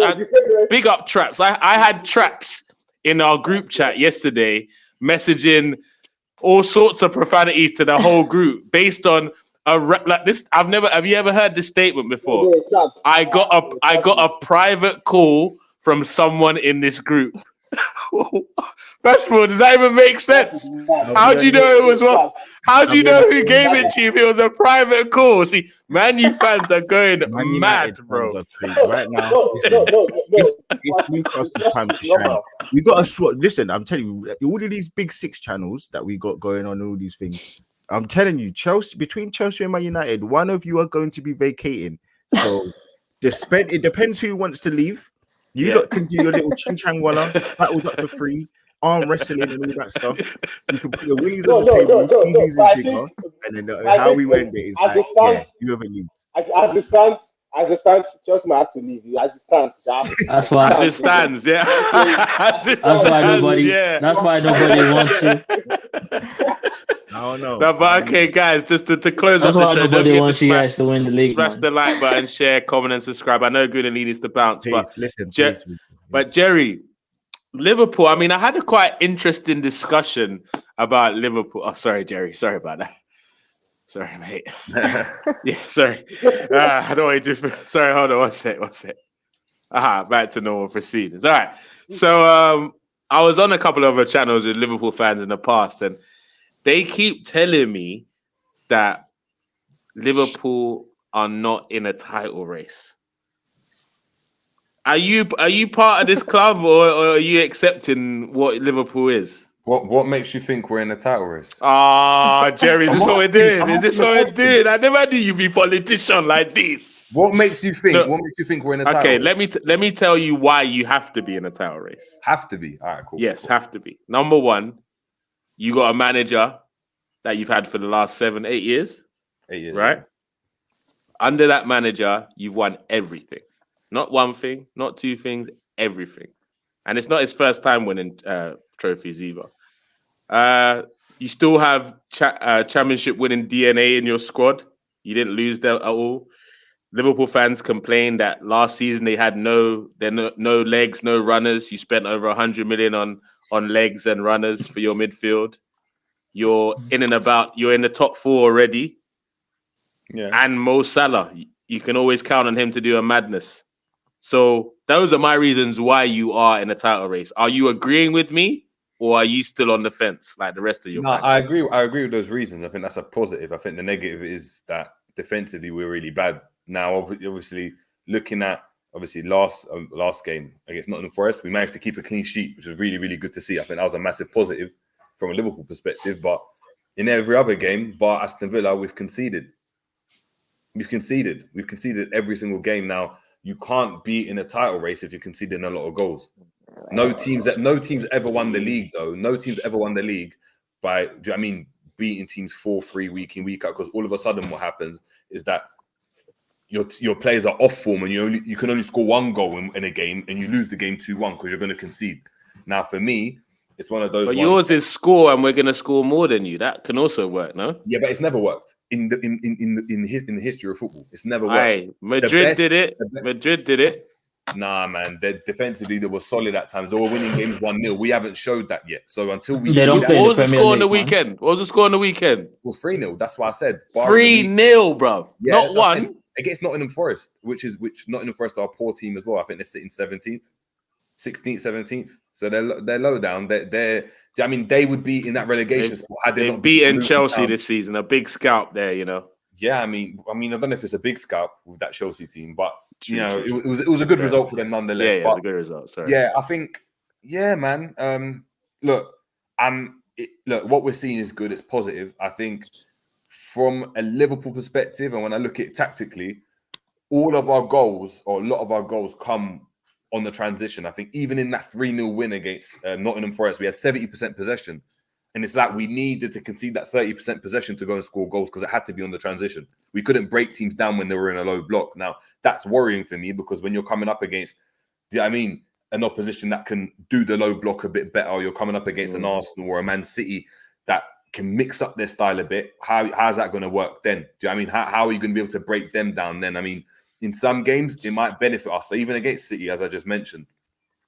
big up Traps. I had Traps in our group chat yesterday messaging all sorts of profanities to the whole group based on a like this. Have you ever heard this statement before? I got a private call from someone in this group. First of all, does that even make sense? How do you know it was what? How do you know who gave it to you if it was a private call? See, Man U fans are going mad, bro. Right now, it's Newcastle's time to shine. We got to swap. Listen, I'm telling you, all of these big 6 channels that we got going on, all these things. I'm telling you, between Chelsea and Man United, one of you are going to be vacating. So it depends who wants to leave. You lot can do your little ching chang walla, battles up to 3, arm wrestling and all that stuff. You can put your willies on the table, TVs is bigger, and then how we end it is like, whoever leaves. As it stands, Chelsea might have to leave you. As it stands, That's why. As it stands, yeah. That's why nobody wants to. No, but okay, guys, just to close up the show, don't forget to guys to win the league. Smash the like button, share, comment, and subscribe. I know Gunali needs to bounce, but Jerry, Liverpool. I mean, I had a quite interesting discussion about Liverpool. Oh, sorry, Jerry. Sorry about that. Sorry, mate. Yeah, sorry. I don't want you to. Sorry, hold on. One sec. Back to normal proceedings. All right. So, I was on a couple of other channels with Liverpool fans in the past, and they keep telling me that Liverpool are not in a title race. Are you part of this club, or are you accepting what Liverpool is? What makes you think we're in a title race? Jerry, is this what we're doing? Is this what we're doing? I never knew you'd be politician like this. What makes you think? What makes you think we're in a title race? Okay, let me tell you why you have to be in a title race. Have to be. All right, cool. Yes, have to be. Number one, you got a manager that you've had for the last 7-8 years. 8 years, right? Under that manager, you've won everything. Not one thing, not two things, everything. And it's not his first time winning trophies either. You still have championship winning DNA in your squad. You didn't lose them at all. Liverpool fans complained that last season they had no legs, no runners. You spent over 100 million on legs and runners for your midfield. You're in the top 4 already. Yeah. And Mo Salah, you can always count on him to do a madness. So those are my reasons why you are in a title race. Are you agreeing with me, or are you still on the fence like the rest of your fans? I agree with those reasons. I think that's a positive. I think the negative is that defensively we're really bad. Now, obviously, looking at last game against Nottingham Forest, we managed to keep a clean sheet, which was really, really good to see. I think that was a massive positive from a Liverpool perspective. But in every other game, bar Aston Villa, we've conceded. We've conceded every single game. Now, you can't be in a title race if you're conceding a lot of goals. No teams ever won the league, though. No teams ever won the league by, beating teams 4-3 week in, week out. Because all of a sudden what happens is that your players are off form and you can only score one goal in a game and you lose the game 2-1 because you're going to concede. Now, for me, it's one of those. But yours is score, and we're going to score more than you. That can also work, no? Yeah, but it's never worked in the history of football. It's never worked. Aye, Madrid did it. Madrid did it. Nah, man. Defensively, they were solid at times. They were winning games 1-0. We haven't showed that yet. So until we They don't play what was the score on the League, weekend? What was the score on the weekend? It was 3-0. That's why I said 3-0, bro. Yeah, not one. Against Nottingham Forest, which Nottingham Forest are a poor team as well. I think they're sitting 17th, 16th, 17th. So they're low down. I mean, they would be in that relegation spot had they not beaten Chelsea this season. A big scalp there, you know. Yeah, I mean, I don't know if it's a big scalp with that Chelsea team, but it was a good result for them nonetheless. Yeah, it was a good result. Sorry. Yeah, I think, man. Look, what we're seeing is good. It's positive. I think from a Liverpool perspective, and when I look at it tactically, all of our goals or a lot of our goals come on the transition. I think even in that 3-0 win against Nottingham Forest, we had 70% possession. And it's like we needed to concede that 30% possession to go and score goals because it had to be on the transition. We couldn't break teams down when they were in a low block. Now, that's worrying for me because when you're coming up against, an opposition that can do the low block a bit better, or you're coming up against an Arsenal or a Man City that can mix up their style a bit, how's that going to work then? Do you know what I mean? How are you going to be able to break them down then? I mean, in some games, it might benefit us. So even against City, as I just mentioned,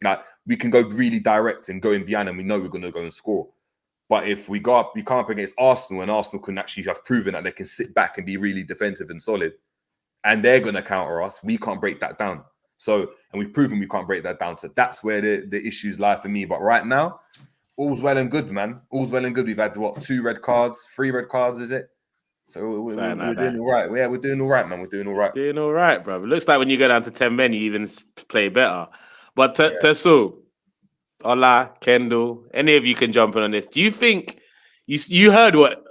like we can go really direct and go in behind and we know we're going to go and score. But if we come up against Arsenal and Arsenal can actually have proven that they can sit back and be really defensive and solid and they're going to counter us, we can't break that down. So, and we've proven we can't break that down. So that's where the issues lie for me. But right now, all's well and good, man. All's well and good. We've had, 3 red cards, is it? So we're doing all right. Yeah, we're doing all right, man. We're doing all right. Doing all right, bro. It looks like when you go down to 10 men, you even play better. But Tesu, Ola, Kendall, any of you can jump in on this. Do you think you heard what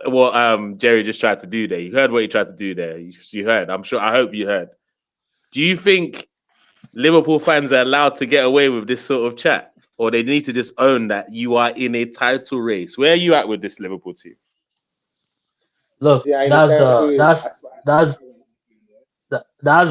Jerry just tried to do there? You heard what he tried to do there. You heard. I hope you heard. Do you think Liverpool fans are allowed to get away with this sort of chat, or they need to just own that you are in a title race? Where are you at with this Liverpool team? Look, that's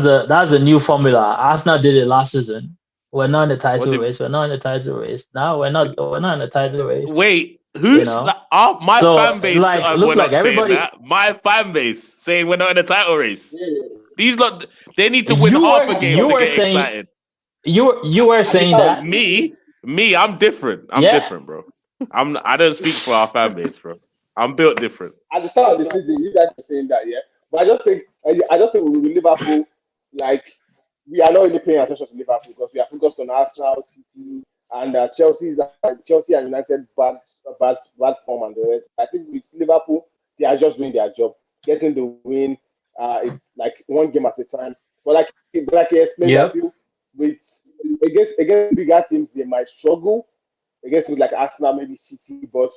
the new formula. Arsenal did it last season. We're not in the title race. We're not in the title race. Now we're not in the title race. Wait, who's my fan base? Looks like everybody. My fan base saying we're not in the title race. These lot, they need to win half a game to get excited. You were saying that. Me, I'm different. I'm different, bro. I don't speak for our fan base, bro. I'm built different. At the start of the season, you guys were saying that, yeah. But I just think with Liverpool, like, we are not really paying attention to Liverpool because we are focused on Arsenal, City, and Chelsea and United bad form and the rest. I think with Liverpool, they are just doing their job, getting the win, like one game at a time. But like I explained to you, with against bigger teams, they might struggle. Against with like Arsenal, maybe City, but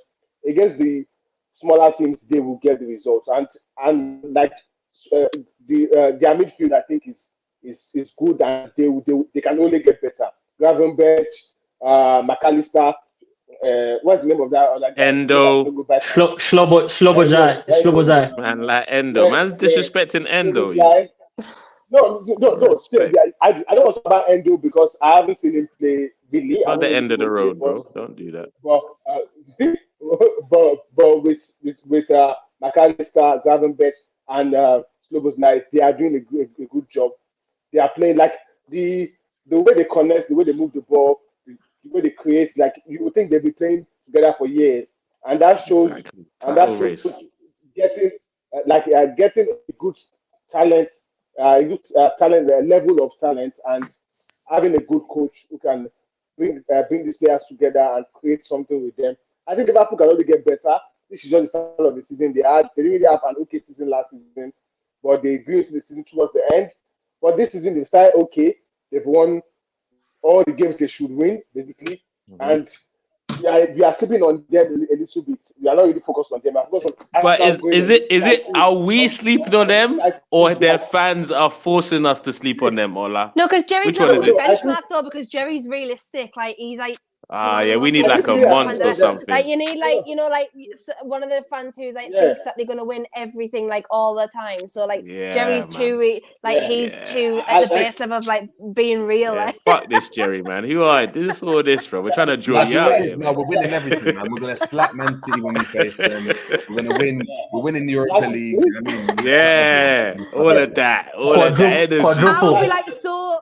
against the smaller teams, they will get the results. And like their midfield, I think is good, and they can only get better. Gravenberch, McAllister, what's the name of that? Endo, Slobozai. Man, like Endo, man's disrespecting Endo. No. Still, I don't want to talk about Endo because I haven't seen him play really. It's not the end of the road, bro. Don't do that. But with McAllister, Gravenberch, and Slobozai, they are doing a good job. They are playing like the way they connect, the way they move the ball, the way they create. Like you would think they'll be playing together for years, and that shows. Exactly. And that shows getting a good talent, level of talent, and having a good coach who can bring these players together and create something with them. I think Liverpool can only get better. This is just the start of the season. They didn't really have an okay season last season, but they grew into the season towards the end. But this season they started okay. They've won all the games they should win, basically. Mm-hmm. And we are sleeping on them a little bit. We are not really focused on them. But is it? Are we sleeping on them, or their fans are forcing us to sleep on them, Ola? No, because Jerry's not a benchmark though. Because Jerry's realistic. Like he's like, Yeah, we need like a month or something. Like you need like one of the fans who's like thinks that they're gonna win everything like all the time. So like Jerry's too he's too at the base level of like being real. Yeah, like fuck this Jerry, man. Who are this all this from? We're trying to draw you out. No, we're winning everything, man. We're gonna slap Man City when we face them. We're gonna win. We're winning the Europa League. You know what I mean? Yeah, all of that. I'll be like so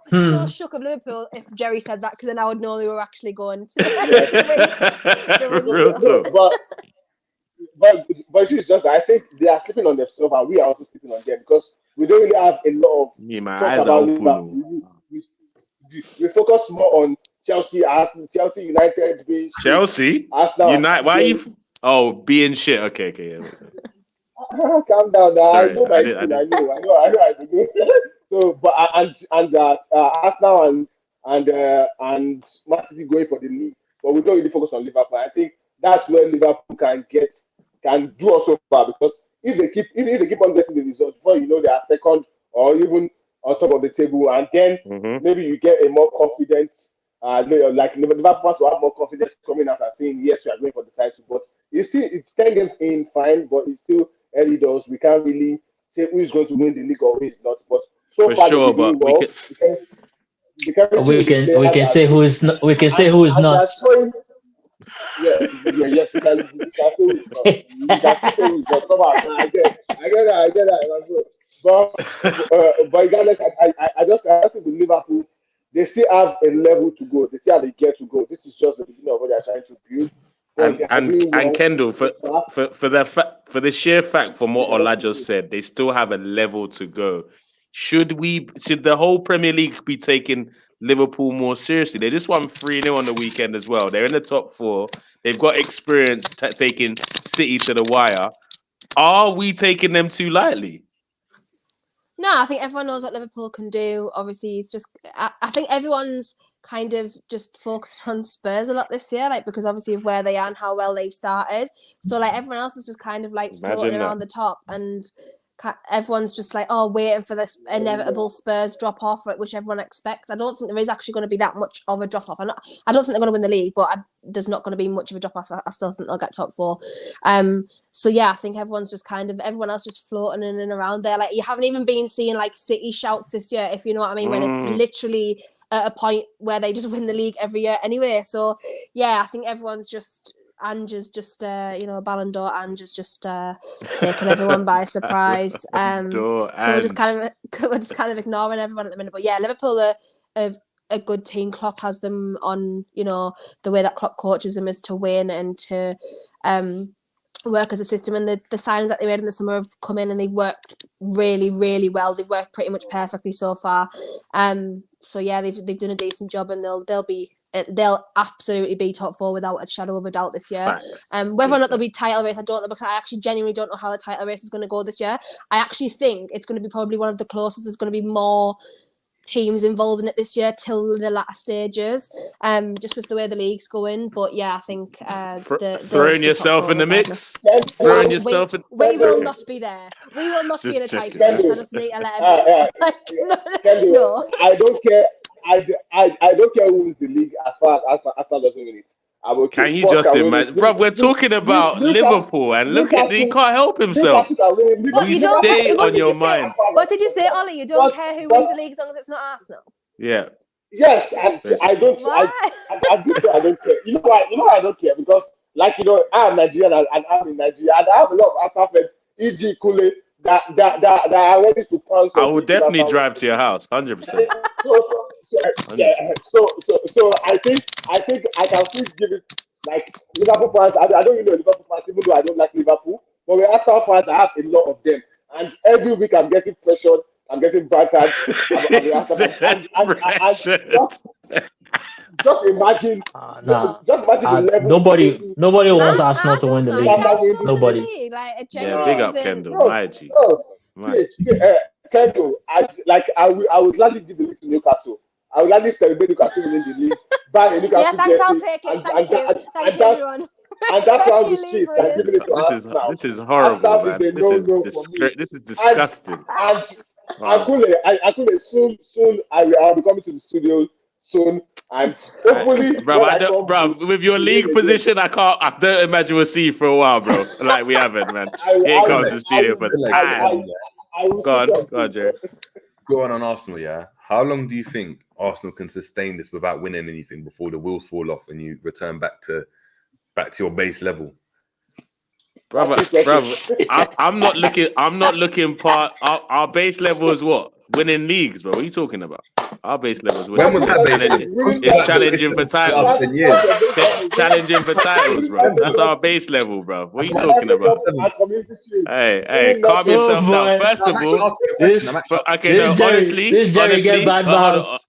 shook of Liverpool if Jerry said that, because then I would know they were actually going to Real talk. But it's just, I think they are sleeping on themselves and we are also sleeping on them, because we don't really have a lot of talk about Liverpool. We focus more on Chelsea, Arsenal, Chelsea, United, Chelsea, Arsenal, United. Why are you? Being shit. Okay. Yeah. Calm down now. Sorry, I know my team. I know. So, but Arsenal and Man City going for the league, but we don't really focus on Liverpool. I think that's where Liverpool can do us so far, because if they keep on getting the results, before you know they are second or even on top of the table, and then maybe you get a more confidence. Like Liverpool fans will have more confidence coming out and saying yes, we are going for the title. But it's 10 games in, fine, but it's still early doors. We can't really say who is going to win the league or who is not. But so far, sure, but we can say who is not. We can say who is not. Yes, we can say who is not. We can say who is not. Come on, I get that. But regardless, I just think with Liverpool, they still have a level to go. They still have a gear to go. This is just the beginning of what they're trying to build. And Kendall, for the sheer fact, from what Ola just said, they still have a level to go. Should the whole Premier League be taking Liverpool more seriously? They just won 3-0 on the weekend as well. They're in the top 4. They've got experience taking City to the wire. Are we taking them too lightly? No, I think everyone knows what Liverpool can do. Obviously, it's just I think everyone's kind of just focused on Spurs a lot this year, like, because obviously of where they are and how well they've started. So like everyone else is just kind of like floating around the top, and everyone's just like, waiting for this inevitable Spurs drop off, which everyone expects. I don't think there is actually going to be that much of a drop off. I don't think they're going to win the league, but there's not going to be much of a drop off. I still think they'll get top 4. So yeah, I think everyone's just everyone else just floating in and around there. Like, you haven't even been seeing like City shouts this year, if you know what I mean, when it's literally at a point where they just win the league every year anyway. So yeah, I think everyone's just. Ange's just, Ballon d'Or. Ange's just taking everyone by surprise. So we're just kind of ignoring everyone at the minute. But yeah, Liverpool are a good team. Klopp has them on, the way that Klopp coaches them is to win and to work as a system. And the signings that they made in the summer have come in and they've worked really, really well. They've worked pretty much perfectly so far. So yeah, they've done a decent job, and they'll absolutely be top 4 without a shadow of a doubt this year. Whether or not there'll be title race, I don't know, because I actually genuinely don't know how the title race is going to go this year. I actually think it's going to be probably one of the closest. There's going to be more teams involved in it this year till the latter stages, just with the way the league's going. But yeah, I think throwing yourself in the mix. We will not be there. We will not be in a title race. I just need to let everyone. No. I don't care. I don't care who wins the league as far as Arsenal doesn't win it. Can you just imagine, bro? We're talking about Liverpool, and look at he can't help himself. You stay on your mind. What did you say, Ollie? You don't care who wins the league as long as it's not Arsenal. Yeah. Yes, and I don't. I don't care. You know why? I don't care, because I'm Nigerian and I'm in Nigeria, and I have a lot of Arsenal fans, e.g. Kule, that are ready to pounce. I will definitely drive to your house, 100%. So I think I can still give it, like, Liverpool fans. I don't really know Liverpool fans, even though I don't like Liverpool. But with Arsenal fans, I have a lot of them, and every week I'm getting pressured. I'm getting battered. Just imagine. Just imagine the level. Nobody wants Arsenal to win the league. Nobody. Big up, Kendall. Kendall, I would gladly give the league to Newcastle. I would gladly celebrate Newcastle winning the league. Yeah, thanks. I'll take it. Thank you. Thank you, everyone. And that's how the street. This is horrible, man. This is disgusting. And Akule, soon I'll be coming to the studio soon, and hopefully, bro, with your league position, I don't imagine we'll see you for a while, bro. Like we haven't, man. Here comes the studio for time. Go on, Jerry. Go on Arsenal, yeah. How long do you think Arsenal can sustain this without winning anything before the wheels fall off and you return back to your base level? Brother, I'm not looking part. Our base level is what? Winning leagues, bro. What are you talking about? Our base level is winning. When was that base? It's challenging for titles. Challenging for titles, bro. That's our base level, bro. What are you talking about? Hey, calm yourself down. First of all, honestly, get bad mouths.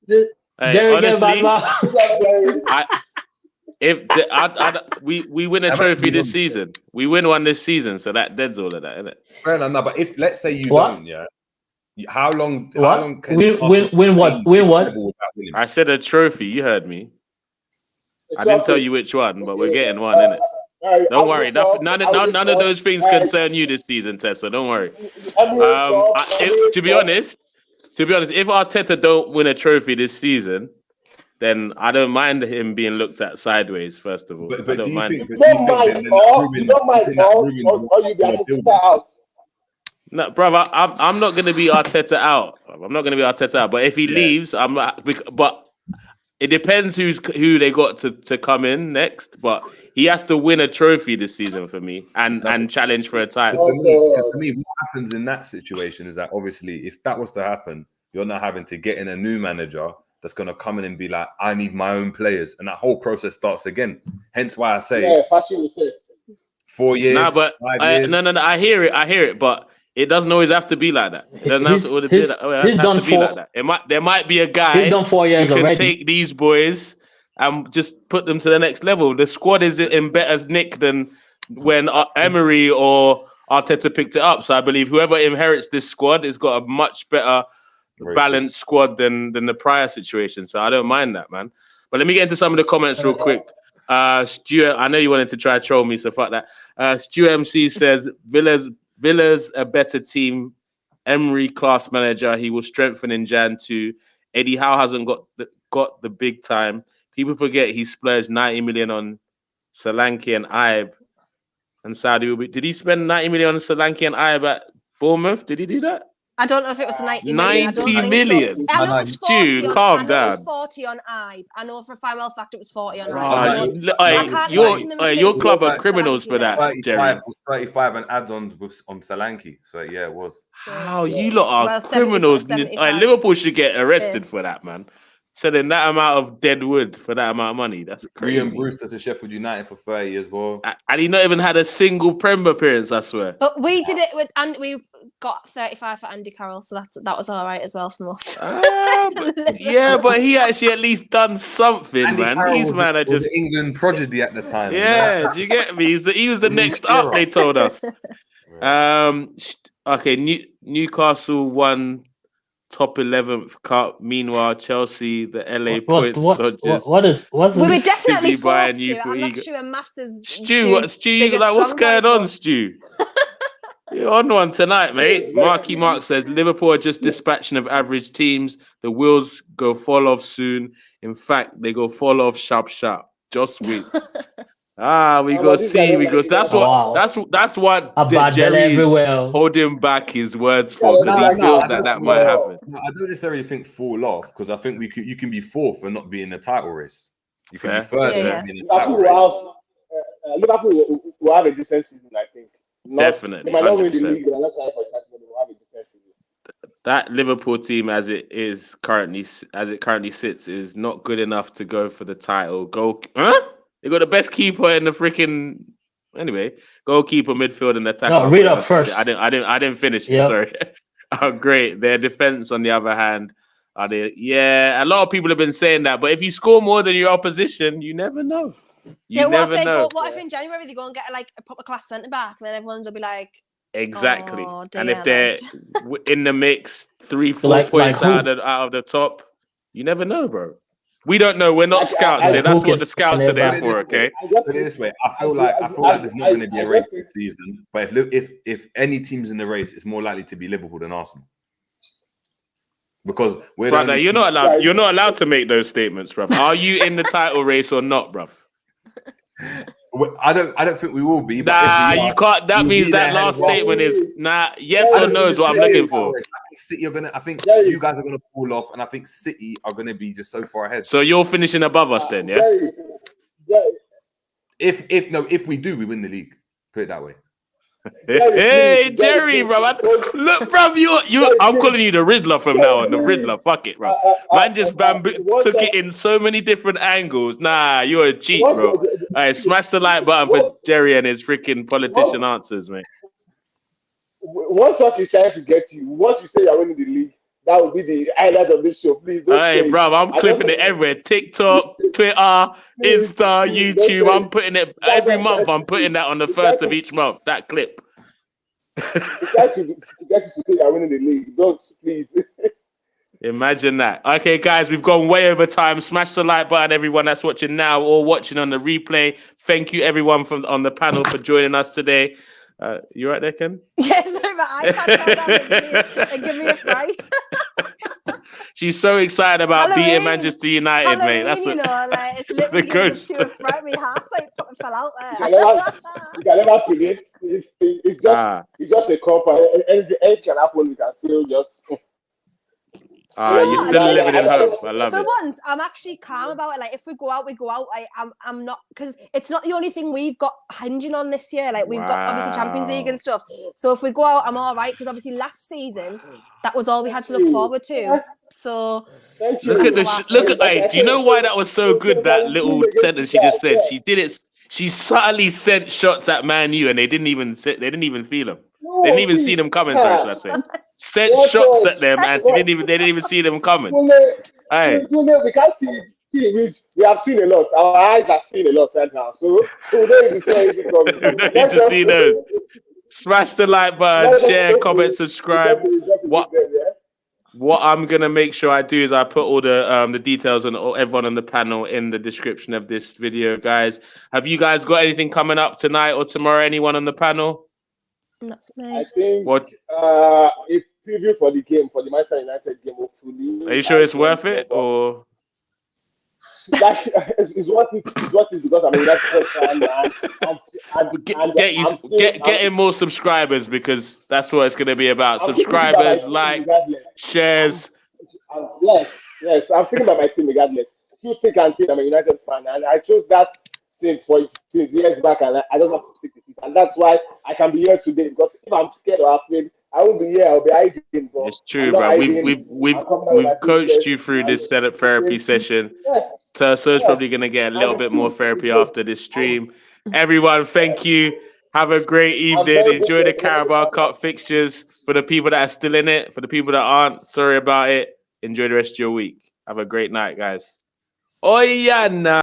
Jerry get bad mouths. We win a trophy this season. We win one this season, so that deads all of that, isn't it? Fair enough. No, but if let's say you don't, yeah. How long can win what? I said a trophy. You heard me. I didn't tell you which one, but we're getting one, innit? Don't worry. None of those things concern you this season, Tessa. Don't worry. To be honest, if Arteta don't win a trophy this season, then I don't mind him being looked at sideways. First of all, but do you think? You don't mind, or you get out. No, brother, I'm not going to be Arteta out. I'm not going to be Arteta out. But if he leaves, but it depends who they got to come in next. But he has to win a trophy this season for me and challenge for a title. For me, what happens in that situation is that obviously, if that was to happen, you're not having to get in a new manager that's going to come in and be like, I need my own players. And that whole process starts again. Hence why I say 4 years. No, but 5 years. No. I hear it, but it doesn't always have to be like that. It doesn't have to be like that. There might be a guy who can take these boys and just put them to the next level. The squad is in better nick than when Emery or Arteta picked it up. So I believe whoever inherits this squad has got a much better balanced squad than the prior situation. So I don't mind that, man. But let me get into some of the comments real quick. Stuart, I know you wanted to try to troll me, so fuck that. Stuart MC says Villa's a better team. Emery class manager. He will strengthen in Jan 2. Eddie Howe hasn't got the big time. People forget he splurged 90 million on Solanke and Ibe. And Saudi did he spend 90 million on Solanke and Ibe at Bournemouth? Did he do that? I don't know if it was 90 million. 90 million. So. I know it was 40 Stu, calm down. It was 40 on Ibe. I know for a final fact it was 40 on Ibe. Your club are criminals for that, 35, Jerry. 35 and add-ons on Solanke. So yeah, it was. How you lot are criminals. Liverpool should get arrested for that, man. Selling that amount of dead wood for that amount of money. That's crazy. Ian Brewster to Sheffield United for 30 years, well. And he not even had a single Prem appearance, I swear. But we did it with, and we got 35 for Andy Carroll, so that was all right as well from us. But he actually at least done something, Andy man. Carroll These man are just England prodigy at the time. Yeah, do you get me? He was the next up, they told us. Okay, Newcastle won top 11th cup. Meanwhile, Chelsea, the LA points dodgers. We were definitely fourth. I'm not sure maths is. Stu, what's going on, Stu? You're on one tonight, mate. Marky Mark says Liverpool are just dispatching of average teams. The wheels go fall off soon. In fact, they go fall off sharp. Just wait. We go see. That's what Jerry's holding back his words for, because he feels that might happen. I don't necessarily think fall off, because I think you can be fourth and not be in the title race. You can be third and not be in the title race. Liverpool will have a decent season, I think. Definitely. They might not win the league, but I'm not sure for that, but they will have a decent season. That Liverpool team, as it currently sits, is not good enough to go for the title. They got the best keeper in the freaking. Anyway, goalkeeper, midfield, and attack. No, read up first. I didn't finish. Yep. Sorry. Oh, great. Their defense, on the other hand, a lot of people have been saying that. But if you score more than your opposition, you never know. What if in January they go and get a proper class centre back? Then everyone's will be like, exactly. Oh, and if they're in the mix, 3-4 points out of the top, you never know, bro. We don't know. We're not scouts. That's what the scouts are there for. Okay. Put it this way, I feel like there's not going to be a race this season. But if any team's in the race, it's more likely to be Liverpool than Arsenal. because we're brother. You're not allowed. You're not allowed to make those statements, bruv. Are you in the title race or not, bruv? I don't think we will be. But Nah, if we are, you can't. That we'll means be that there last ahead of statement is yes I or don't no think is what I'm City looking is for. I think City are gonna. I think you guys are gonna fall off, and I think City are gonna be just so far ahead. So you're finishing above us then, yeah? If we do, we win the league. Put it that way. Hey, Jerry, bro. Look, bro, I'm calling you the Riddler from now on. The Riddler. Fuck it, bro. Man just took it in so many different angles. Nah, you're a cheat, bro. All right, smash the like button for Jerry and his freaking politician answers, mate. Once what he's trying to get you, once you say you're winning the league, that will be the highlight of this show. Please don't say Hey, bro, I'm clipping it everywhere. TikTok, Twitter, Insta, YouTube. I'm putting it every month. I'm putting that on the first of each month. That clip. The guy to get you to say you're winning the league. Don't, please. Imagine that. Okay, guys, we've gone way over time. Smash the like button, everyone that's watching now or watching on the replay. Thank you, everyone on the panel for joining us today. You right there, Ken? Yes, no, but I can't tell and give me a fright. She's so excited about beating Manchester United, mate. That's what, like it's literally the ghost. To fright me heart. Like fell out there. You can never forget. It's just a cup. Anything can happen. We can still just. You're still living in hope. I love it. For once, I'm actually calm about it. Like, if we go out, we go out. I'm not, because it's not the only thing we've got hinging on this year. Like, we've got obviously Champions League and stuff. So if we go out, I'm all right. Because obviously last season, that was all we had to look forward to. So look at. Hey, do you know why that was so good? That little sentence she just said. She did it. She subtly sent shots at Man U, and they didn't even feel them. They didn't even see them coming. Sorry, should I say? Sent shots at them, and they didn't even see them coming. Hey, we can't see we have seen a lot. Our eyes have seen a lot right now. So we don't need to see those. Smash the like button, share, comment, subscribe. What I'm gonna make sure I do is I put all the details on everyone on the panel in the description of this video, guys. Have you guys got anything coming up tonight or tomorrow? Anyone on the panel? That's me. I think a preview for the game, for the Manchester United game, hopefully. Are you sure it's worth it, or? It's worth it because I'm a United fan getting more subscribers, because that's what it's going to be about. Subscribers, likes, shares. Yes. I'm thinking about my team regardless. You think I'm a United fan, and I chose that since years back, and I just have to stick with it, and that's why I can be here today. Because if I'm scared or afraid, I won't be here. I'll be hiding. It's true, bro. We've coached you through this setup therapy session. So it's probably going to get a little bit more therapy after this stream. Everyone, thank you. Have a great evening. Enjoy the Carabao Cup fixtures. For the people that are still in it, for the people that aren't, sorry about it. Enjoy the rest of your week. Have a great night, guys. Oh, yeah, nah.